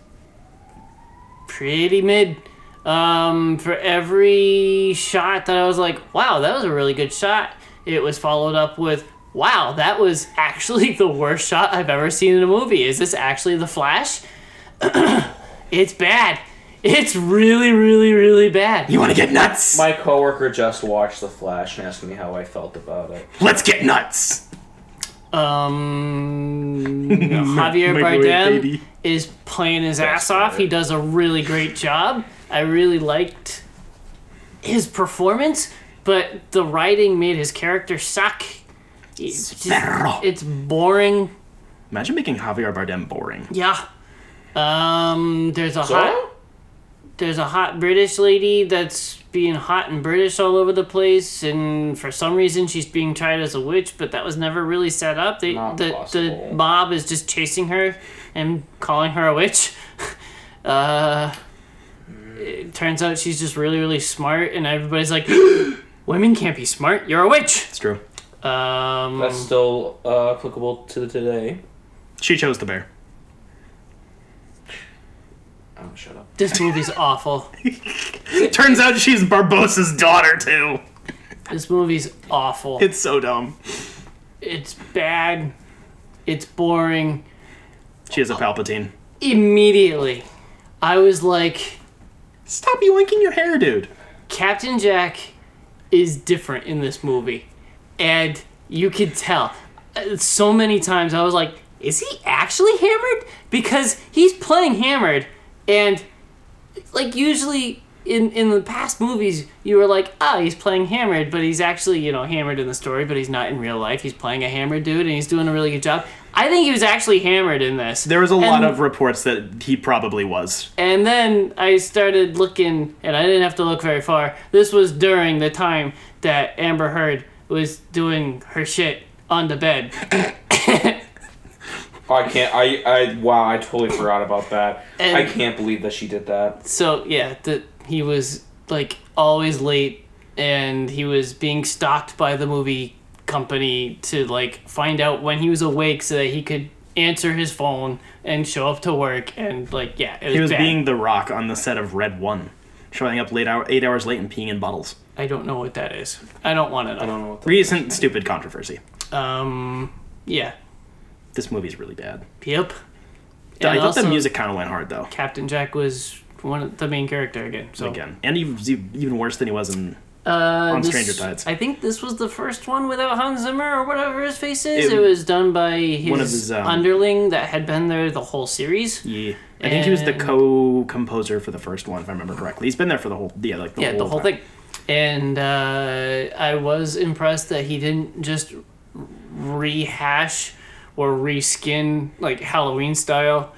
pretty mid. For every shot that I was like, wow, that was a really good shot, it was followed up with, wow, that was actually the worst shot I've ever seen in a movie. Is this actually The Flash? It's bad. It's really, really, really bad. You want to get nuts? My coworker just watched The Flash and asked me how I felt about it. Let's get nuts. Javier Microwave Bardem baby. is playing his ass better. off. He does a really great job. I really liked his performance, but the writing made his character suck. It's Sparrow. it's boring. Imagine making Javier Bardem boring. Yeah. There's a hot British lady that's being hot and British all over the place, and for some reason she's being tried as a witch, but that was never really set up. The mob is just chasing her and calling her a witch. It turns out she's just really, really smart, and everybody's like, women can't be smart, you're a witch. It's true. That's still applicable to today. She chose the bear. Oh, shut up. This movie's awful. Turns out she's Barbossa's daughter, too. This movie's awful. It's so dumb. It's bad. It's boring. She is a Palpatine. Immediately, I was like, Stop yoinking your hair, dude. Captain Jack is different in this movie. And you could tell. So many times I was like, is he actually hammered? Because he's playing hammered. And, like, usually in the past movies, you were like, he's playing hammered, but he's actually, hammered in the story, but he's not in real life. He's playing a hammered dude, and he's doing a really good job. I think he was actually hammered in this. There was a lot of reports that he probably was. And then I started looking, and I didn't have to look very far. This was during the time that Amber Heard was doing her shit on the bed. I can't. Wow, I totally forgot about that. And I can't believe that she did that. So, yeah, he was, like, always late, and he was being stalked by the movie company to, like, find out when he was awake so that he could answer his phone and show up to work, and, like, yeah, it was He was bad. being The Rock on the set of Red 1, showing up 8 hours late and peeing in bottles. I don't know what that is. I don't want to know. I don't know what that Recent stupid controversy. Yeah. This movie's really bad. Yep. I thought the also, music kind of went hard, though. Captain Jack was the main character again. So. Again. And he was even worse than he was on Stranger Tides. I think this was the first one without Hans Zimmer or whatever his face is. It was done by his underling that had been there the whole series. Yeah. I think he was the co-composer for the first one, if I remember correctly. He's been there for the whole the whole thing. And I was impressed that he didn't just rehash or reskin, like, Halloween style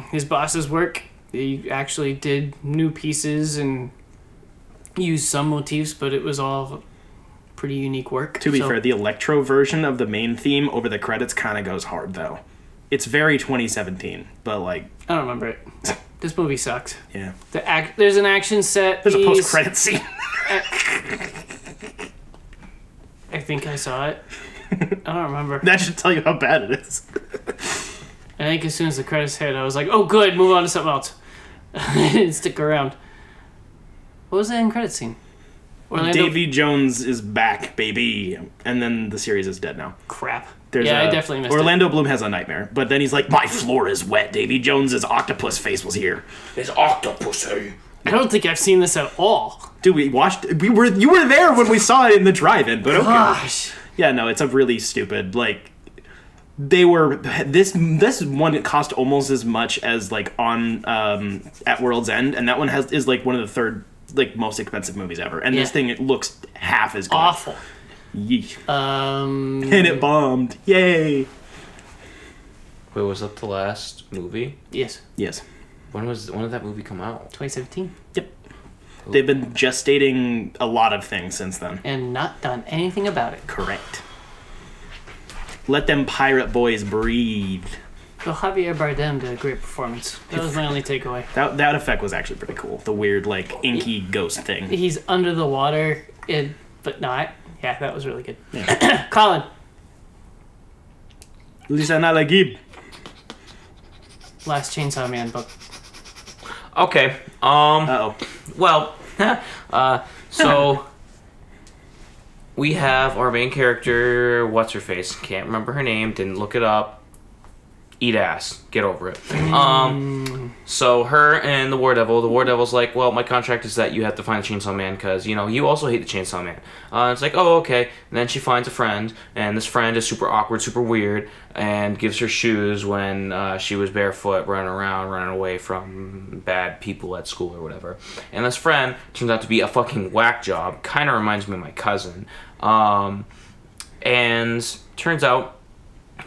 his boss's work. He actually did new pieces and used some motifs, but it was all pretty unique work. To be fair, the electro version of the main theme over the credits kind of goes hard, though. It's very 2017, but, like... I don't remember it. This movie sucks. Yeah. There's an action set There's a post-credit scene. I think I saw it. I don't remember. That should tell you how bad it is. I think as soon as the credits hit, I was like, oh, good, move on to something else. I didn't stick around. What was that end credit scene? Davy Jones is back, baby. And then the series is dead now. Crap. I definitely missed Orlando Bloom has a nightmare, but then he's like, my floor is wet. Davy Jones's octopus face was here. His octopusy. I don't think I've seen this at all. Dude, you were there when we saw it in the drive-in, but okay. Gosh. Yeah, no, it's a really stupid, like, this one cost almost as much as, like, on At World's End, and that one is like one of the third, like, most expensive movies ever, and this thing, it looks half as good. Awful. Yeesh. And it bombed. Yay. Wait, was that the last movie? Yes. When did that movie come out? 2017. Yep. They've been gestating a lot of things since then. And not done anything about it. Correct. Let them pirate boys breathe. Well, Javier Bardem did a great performance. That was my only takeaway. That effect was actually pretty cool. The weird, like, inky ghost thing. He's under the water, but not. Yeah, that was really good. Yeah. Collin. Lisa Nalagib. Last Chainsaw Man book. Okay. Uh-oh. Well, so we have our main character, what's her face? Can't remember her name, didn't look it up. Eat ass. Get over it. So her and the War Devil's like, well, my contract is that you have to find the Chainsaw Man because, you also hate the Chainsaw Man. It's like, oh, okay. And then she finds a friend, and this friend is super awkward, super weird, and gives her shoes when she was barefoot, running away from bad people at school or whatever. And this friend turns out to be a fucking whack job. Kind of reminds me of my cousin. And turns out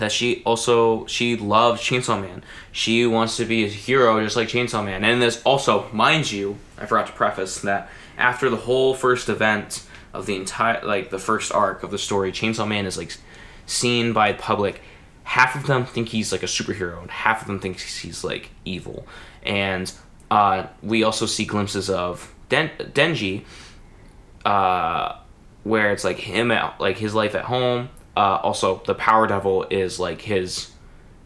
that she loves Chainsaw Man. She wants to be a hero just like Chainsaw Man. And this also, mind you, I forgot to preface that after the whole first event of the entire, like, the first arc of the story, Chainsaw Man is, like, seen by the public. Half of them think he's, like, a superhero, and half of them think he's, like, evil. And we also see glimpses of Denji, where it's, like, him at, like, his life at home. Also, the Power Devil is, like, his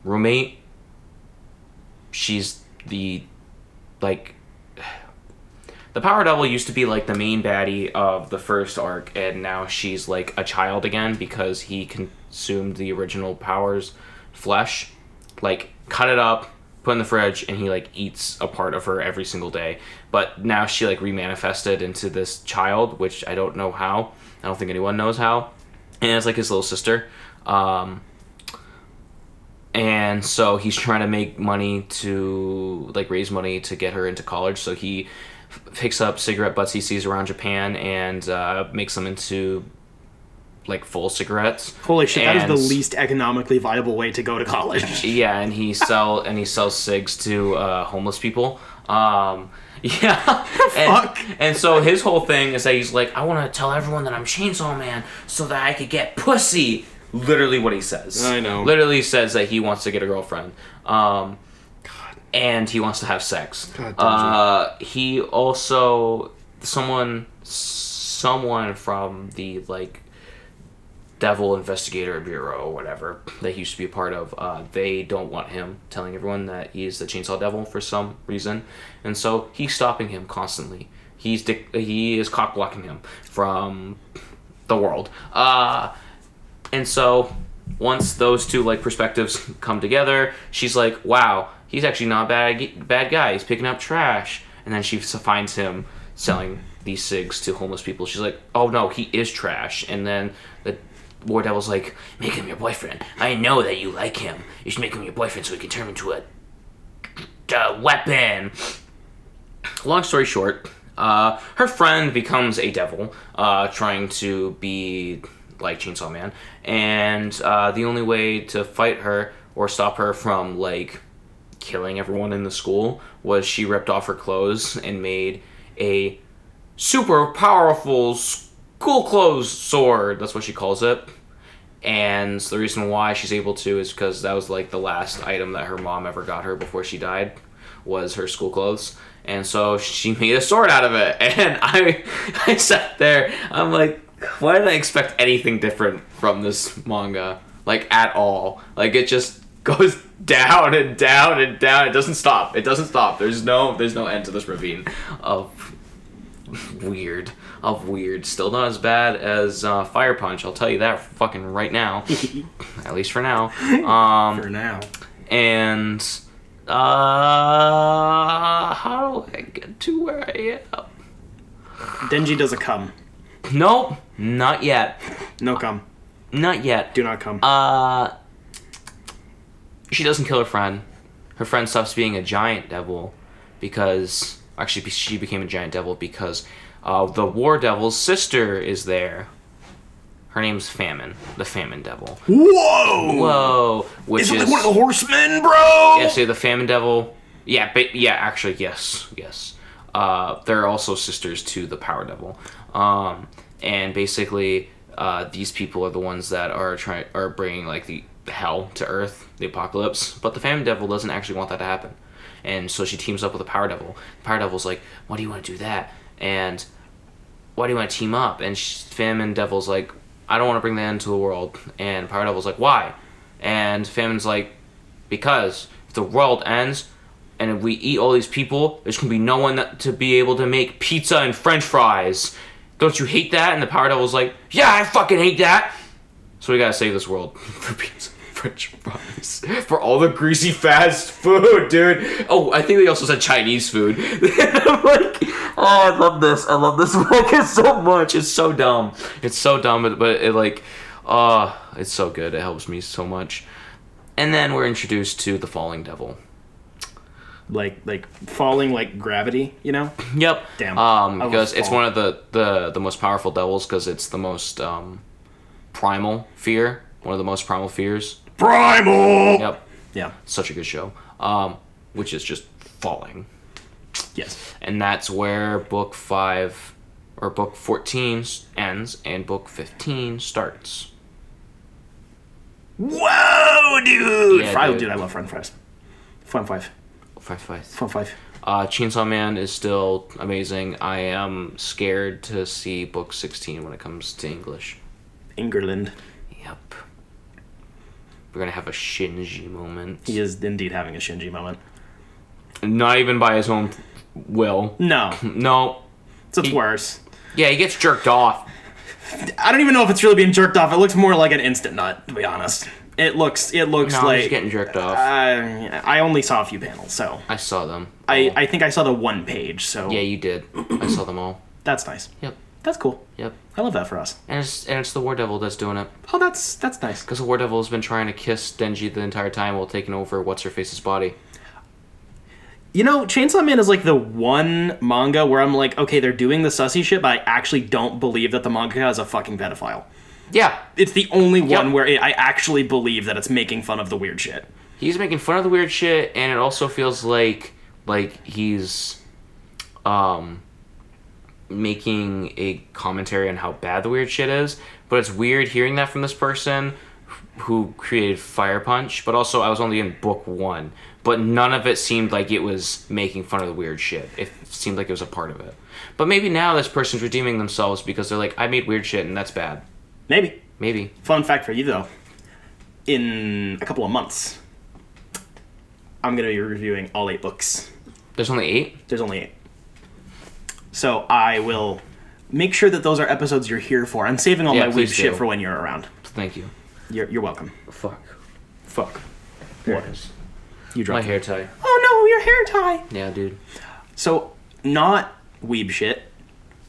roommate. She's the, like... The Power Devil used to be, like, the main baddie of the first arc, and now she's, like, a child again because he consumed the original Power's flesh. Like, cut it up, put it in the fridge, and he, like, eats a part of her every single day. But now she, like, remanifested into this child, which I don't know how. I don't think anyone knows how. And it's, like, his little sister. And so he's trying to make money to, like, raise money to get her into college, so he picks up cigarette butts he sees around Japan and makes them into, like, full cigarettes. Holy shit, that is the least economically viable way to go to college. Yeah, and he sells cigs to homeless people. Yeah. Fuck. And so his whole thing is that he's like, I want to tell everyone that I'm Chainsaw Man so that I could get pussy. Literally what he says. I know. Literally says that he wants to get a girlfriend. And he wants to have sex. He also someone from the, like, Devil Investigator Bureau or whatever that he used to be a part of, they don't want him telling everyone that he's the Chainsaw Devil for some reason, and so he's stopping him constantly. He is cock blocking him from the world. And so once those two, like, perspectives come together, she's like, wow, he's actually not a bad guy. He's picking up trash. And then she finds him selling these cigs to homeless people. She's like, oh no, he is trash. And then the War Devil's like, make him your boyfriend. I know that you like him. You should make him your boyfriend so he can turn him into a weapon. Long story short, her friend becomes a devil, trying to be like Chainsaw Man. And the only way to fight her or stop her from, like, killing everyone in the school was she ripped off her clothes and made a super powerful school clothes sword. That's what she calls it. And the reason why she's able to is because that was, like, the last item that her mom ever got her before she died was her school clothes. And so she made a sword out of it. And I sat there, I'm like, why did I expect anything different from this manga? Like, at all. Like, it just goes down and down and down. It doesn't stop. There's no end to this ravine of weird. Still not as bad as Fire Punch, I'll tell you that fucking right now. At least for now. For now. And how do I get to where I am? Denji doesn't come. Nope, not yet. No come. Not yet. Do not come. She doesn't kill her friend. Her friend stops being a giant devil because... Actually, she became a giant devil because the War Devil's sister is there. Her name's Famine. The Famine Devil. Whoa! Which is it like one of the horsemen, bro? Yeah, so the Famine Devil... Yeah, actually, yes. They're also sisters to the Power Devil. And basically, these people are the ones that are bringing, like, the hell to Earth, the apocalypse. But the Famine Devil doesn't actually want that to happen. And so she teams up with the Power Devil. The Power Devil's like, why do you want to do that? And why do you want to team up? And Famine Devil's like, I don't want to bring that into the world. And Power Devil's like, why? And Famine's like, because if the world ends and if we eat all these people, there's going to be no one to be able to make pizza and french fries. Don't you hate that? And the Power Devil's like, yeah, I fucking hate that. So we gotta save this world for pizza and french fries. For all the greasy fast food, dude. Oh, I think they also said Chinese food. I'm like, oh, I love this book so much. It's so dumb. But it, like, it's so good. It helps me so much. And then we're introduced to the Falling Devil. Like falling like gravity, you know? Yep. Damn. Because it's one of the most powerful devils because it's the most primal fear. One of the most primal fears. Primal! Yep. Yeah. Such a good show. Which is just falling. Yes. And that's where book 5 or book 14 ends and book 15 starts. Whoa, dude! Yeah, Dude, I love Fun Fries. Fun 5. 5. Fun 5. Chainsaw Man is still amazing. I am scared to see book 16 when it comes to English. Ingerland. Yep. We're gonna have a Shinji moment. He is indeed having a Shinji moment. Not even by his own will. No. No. So it's worse. Yeah, he gets jerked off. I don't even know if it's really being jerked off. It looks more like an instant nut, to be honest. It looks No, like he's getting jerked off. I only saw a few panels, so I saw them. I think I saw the one page. So Yeah, you did. I saw them all. that's nice. Yep. That's cool. Yep. I love that for us. And it's the War Devil that's doing it. Oh, that's nice. Because the War Devil has been trying to kiss Denji the entire time while taking over What's-Her-Face's body. You know, Chainsaw Man is like the one manga where I'm like, okay, they're doing the sussy shit, but I actually don't believe that the mangaka is a fucking pedophile. Yeah. It's the only one Yep. where I actually believe that it's making fun of the weird shit. He's making fun of the weird shit, and it also feels like he's making a commentary on how bad the weird shit is. But it's weird hearing that from this person who created Fire Punch, but also I was only in book 1. But none of it seemed like it was making fun of the weird shit. It seemed like it was a part of it. But maybe now this person's redeeming themselves because they're like, I made weird shit and that's bad. Maybe. Maybe. Fun fact for you, though. In a couple of months, I'm going to be reviewing all 8 books. There's only 8? There's only 8. So I will make sure that those are episodes you're here for. I'm saving all Yeah, my weird please shit do. for when you're around. Thank you. You're welcome. Fuck. Fuck. There What? it is. You My dropped it. hair tie. Oh no, your hair tie! Yeah, dude. So, not weeb shit.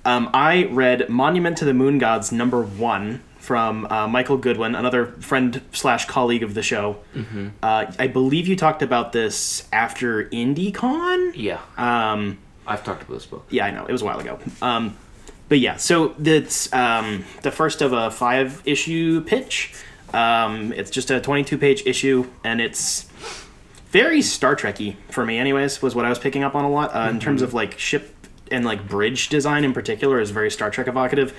I read Monument to the Moon Gods #1 from Michael Goodwin, another friend / colleague of the show. Mm-hmm. I believe you talked about this after IndieCon? Yeah. I've talked about this book. Yeah, I know. It was a while ago. But yeah, so it's the first of a 5-issue pitch. It's just a 22-page issue, and it's very Star Trek-y for me anyways, was what I was picking up on a lot. In terms of like ship and like bridge design in particular is very Star Trek evocative.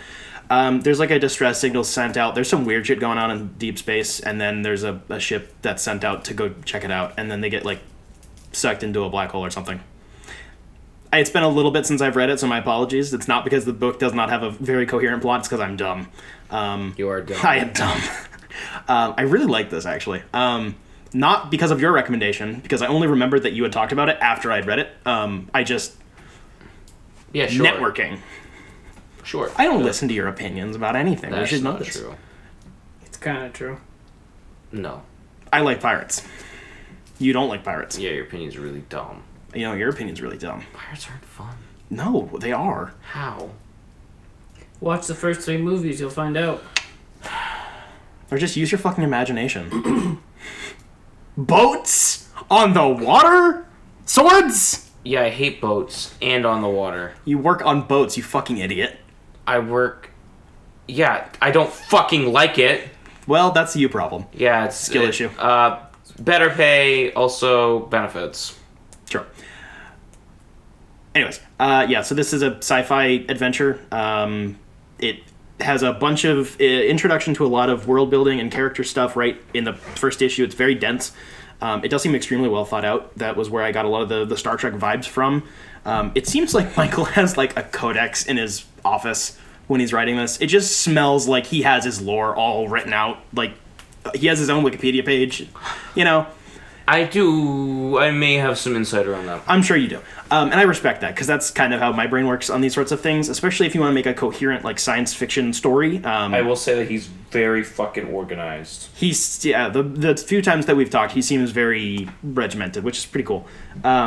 There's like a distress signal sent out. There's some weird shit going on in deep space, and then there's a ship that's sent out to go check it out, and then they get like sucked into a black hole or something. It's been a little bit since I've read it, so my apologies. It's not because the book does not have a very coherent plot, it's because I'm dumb. You are dumb. I am dumb. I really like this, actually. Not because of your recommendation, because I only remembered that you had talked about it after I'd read it. I just... Yeah, sure. Networking. Sure. I don't listen to your opinions about anything. That's we should know not this. true. It's kind of true. No. I like pirates. You don't like pirates. Yeah, your opinion's really dumb. You know, your opinion's really dumb. Pirates aren't fun. No, they are. How? Watch the first 3 movies, you'll find out. Or just use your fucking imagination. Boats? On the water? Swords? Yeah, I hate boats and on the water. You work on boats, you fucking idiot. I work... Yeah, I don't fucking like it. Well, that's a you problem. Yeah, it's... Skill issue. Better pay, also benefits. Sure. Anyways, yeah, so this is a sci-fi adventure. It has a bunch of introduction to a lot of world building and character stuff right in the first issue. It's very dense. It does seem extremely well thought out. That was where I got a lot of the Star Trek vibes from. It seems like Michael has like a codex in his office when he's writing this. It just smells like he has his lore all written out. Like he has his own Wikipedia page, you know. I may have some insight around that. I'm sure you do. And I respect that, because that's kind of how my brain works on these sorts of things, especially if you want to make a coherent, like, science fiction story. I will say that he's very fucking organized. The few times that we've talked, he seems very regimented, which is pretty cool.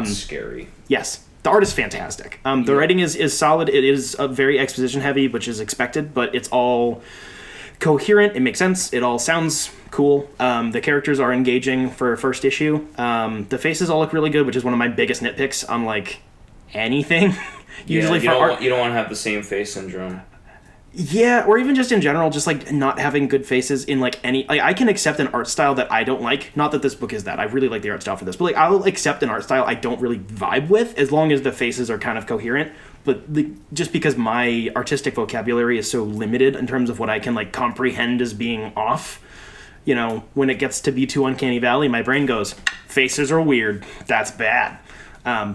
Scary. Yes. The art is fantastic. The writing is solid. It is very exposition heavy, which is expected, but it's all coherent. It makes sense. It all sounds cool. The characters are engaging for a first issue. The faces all look really good, which is one of my biggest nitpicks on like anything. Usually you for don't art, want, you don't want to have the same face syndrome. Yeah, or even just in general, just like not having good faces in like any. Like, I can accept an art style that I don't like. Not that this book is that. I really like the art style for this, but like I'll accept an art style I don't really vibe with as long as the faces are kind of coherent. But just because my artistic vocabulary is so limited in terms of what I can like comprehend as being off, you know, when it gets to be too uncanny valley, my brain goes, faces are weird. That's bad.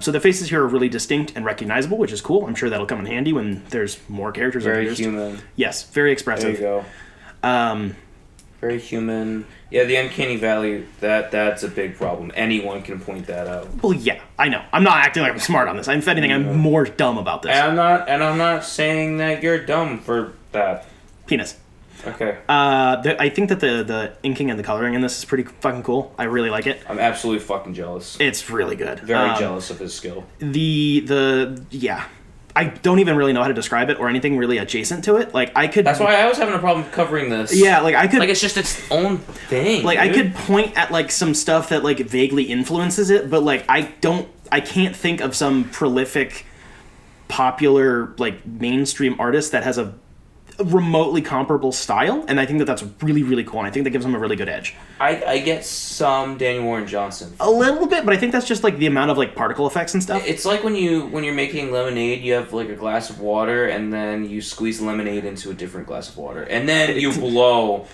So the faces here are really distinct and recognizable, which is cool. I'm sure that'll come in handy when there's more characters. Very human. Yes, very expressive. There you go. Very human. Yeah, the uncanny valley, that's a big problem. Anyone can point that out. Well, yeah, I know. I'm not acting like I'm smart on this. If anything, I'm more dumb about this. And I'm not saying that you're dumb for that. Penis. Okay. I think that the inking and the coloring in this is pretty fucking cool. I really like it. I'm absolutely fucking jealous. It's really good. Very jealous of his skill. Yeah. I don't even really know how to describe it or anything really adjacent to it. Like, I could... That's why I was having a problem covering this. Yeah, like, I could... Like, it's just its own thing, Like, dude. I could point at, like, some stuff that, like, vaguely influences it, but, like, I can't think of some prolific, popular, like, mainstream artist that has a remotely comparable style, and I think that that's really, really cool, and I think that gives him a really good edge. I get some Daniel Warren Johnson. A little bit, but I think that's just like the amount of like particle effects and stuff. It's like when you're making lemonade, you have like a glass of water, and then you squeeze lemonade into a different glass of water, and then you blow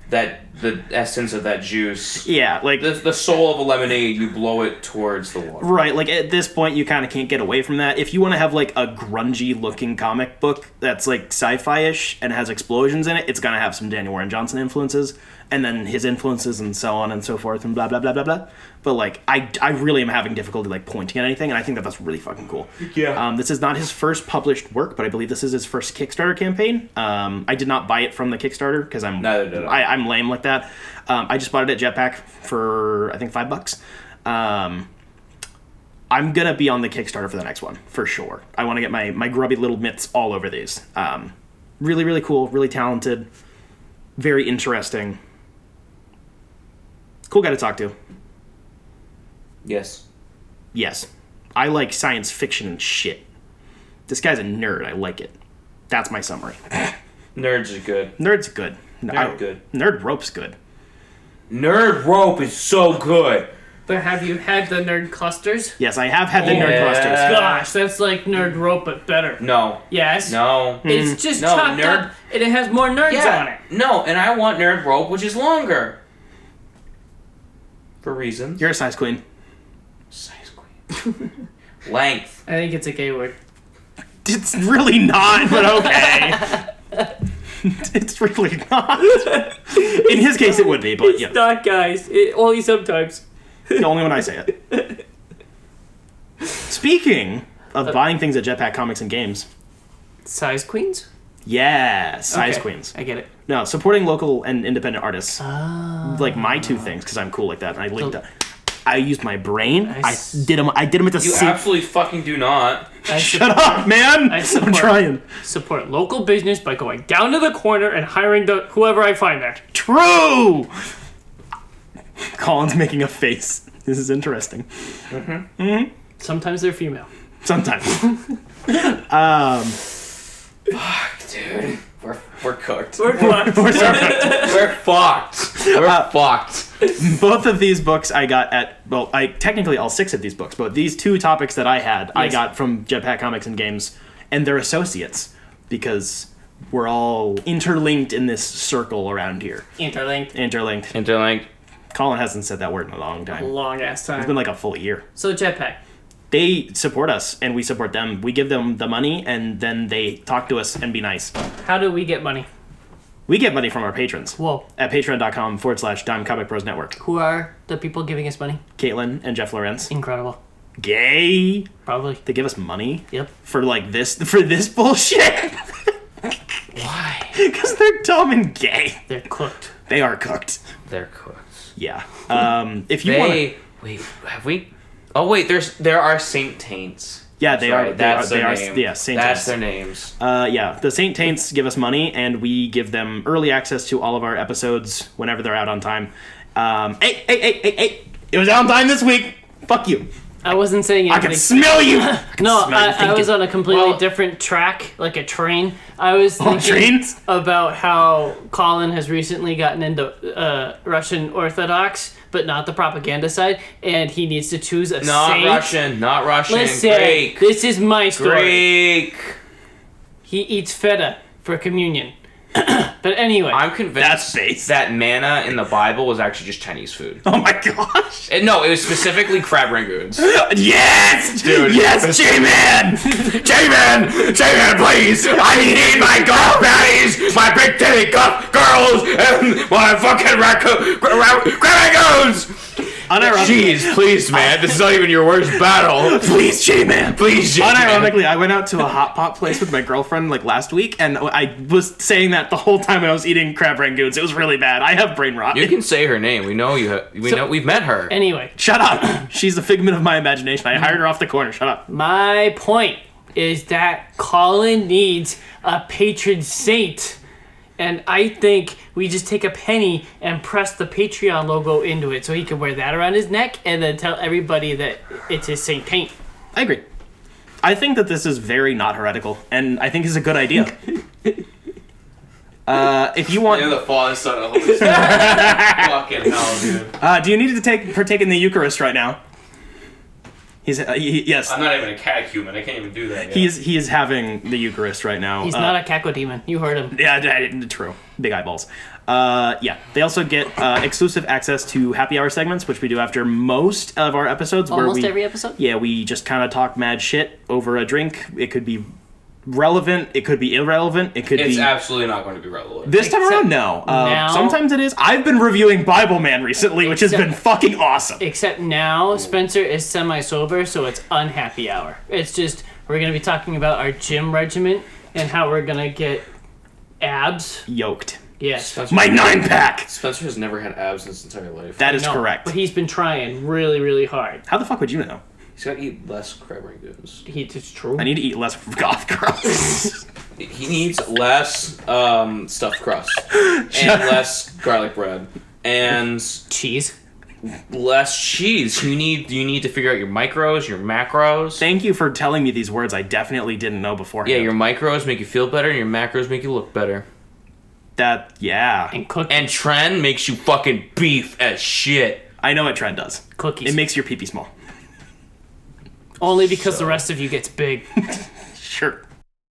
the essence of that juice. Yeah, like the soul of a lemonade, you blow it towards the water. Right, like at this point you kind of can't get away from that. If you want to have like a grungy looking comic book that's like sci-fi-ish and has explosions in it, it's going to have some Daniel Warren Johnson influences, and then his influences and so on and so forth and blah blah blah blah blah. But like I really am having difficulty like pointing at anything, and I think that that's really fucking cool. Yeah. This is not his first published work, but I believe this is his first Kickstarter campaign. I did not buy it from the Kickstarter because Neither did I. I'm lame like that. I just bought it at Jetpack for I think $5. I'm gonna be on the Kickstarter for the next one for sure. I want to get my grubby little mitts all over these. Really, really cool, really talented, very interesting. Cool guy to talk to. Yes. Yes. I like science fiction and shit. This guy's a nerd. I like it. That's my summary. Nerds are good. Nerd's good. Good. Nerd rope's good. Nerd rope is so good. But have you had the nerd clusters? Yes, I have had the nerd Yeah. clusters. Gosh, that's like nerd rope, but better. No. Yes. No. It's just No, chopped nerd- up, and it has more nerds on it. No, and I want nerd rope, which is longer. For reasons. You're a size queen. Size queen. Length. I think it's a gay word. It's really not, but okay. It's really not. In his case, it would be, but yeah. It's not, guys. Only sometimes. The only one I say it. Speaking of buying things at Jetpack Comics and Games. Size queens? Yeah, size Okay, queens. I get it. No, supporting local and independent artists. Like my two things, because I'm cool like that. And I linked up. I used my brain. I did them at the You same... absolutely fucking do not. Shut up, man! I'm trying. Support local business by going down to the corner and hiring whoever I find there. True! Colin's making a face. This is interesting. Sometimes they're female. Sometimes. Fuck, dude. We're cooked. We're fucked. We're so good. We're fucked. We're fucked. Both of these books I got at, well, technically all 6 of these books, but these 2 topics that I had, I got from Jetpack Comics and Games and their associates, because we're all interlinked in this circle around here. Interlinked. Interlinked. Colin hasn't said that word in a long time. Long ass It's been time. like a full year. So Jetpack. They support us, and we support them. We give them the money, and then they talk to us and be nice. How do we get money? We get money from our patrons. Whoa. At patreon.com/dimecomicbros network. Who are the people giving us money? Caitlin and Jeff Lorenz. Incredible. Gay. Probably. They give us money Yep. for this bullshit. Why? Because they're dumb and gay. They're cooked. They are cooked. They're cooked. Yeah. If you want to... Wait, have we... Oh, wait, there are Saint Taints. Yeah, they are. Right, that's they their are. name. Yeah, Saint That's Taints. their names. Yeah, the Saint Taints give us money, and we give them early access to all of our episodes whenever they're out on time. Hey! It was out on time this week. Fuck you. I wasn't saying I anything. can smell you. No, smell you I was thinking. on a completely Well- different track, like a train. I was thinking trains? about how Collin has recently gotten into Russian Orthodox, but not the propaganda side, and he needs to choose a saint. Not Russian. Listen, Greek. this is my story. Greek. He eats feta for communion. But anyway, I'm convinced That's base. that manna in the Bible was actually just Chinese food. Oh my gosh. No, it was specifically crab rangoons. Yes! Dude. Yes, J-Man! J-Man, please! I need my golf baddies, my big titty girls, and my fucking crab rangoons! Jeez, please, man. This is not even your worst battle. Please, J-Man! Please, J-Man. Unironically, I went out to a hot pot place with my girlfriend like last week, and I was saying that the whole time when I was eating crab rangoons. It was really bad. I have brain rot. You can say her name. We know you. Know we've met her. anyway, Shut up! She's a figment of my imagination. I hired her off the corner. Shut up. my point is that Collin needs a patron saint. And I think we just take a penny and press the Patreon logo into it so he can wear that around his neck and then tell everybody that it's his Saint Paint. I agree. I think that this is very not heretical, and I think it's a good idea. If you want, the Father, Son, and Holy Spirit. Fucking hell, dude. do you need to partake in the Eucharist right now? Yes. I'm not even a catechumen. I can't even do that yet. He is having the Eucharist right now. He's not a cacodemon. You heard him. Yeah, true. Big eyeballs. Yeah. They also get exclusive access to happy hour segments, which we do after most of our episodes. Almost every episode? Yeah, we just kind of talk mad shit over a drink. It could be relevant. It could be irrelevant. It could It's be... absolutely not going to be relevant. This time Except around, no. now- Sometimes it is. I've been reviewing Bible Man recently, which has Except- been fucking awesome. Except now, Spencer is semi-sober, so it's unhappy hour. It's just, we're going to be talking about our gym regimen and how we're going to get abs. Yoked. Yes. My 9-pack! Spencer has never had abs in his entire life. That is No, correct. But he's been trying really, really hard. How the fuck would you know? He's got to eat less crab rangoons. It's true. I need to eat less goth girls. He needs less stuffed crust and less garlic bread and cheese. less cheese. You need to figure out your micros, your macros. Thank you for telling me these words I definitely didn't know beforehand. Yeah, your micros make you feel better, and your macros make you look better. Yeah. And And Tren makes you fucking beef as shit. I know what Trend does. cookies. It makes your pee-pee small. Only because the rest of you gets big. Sure.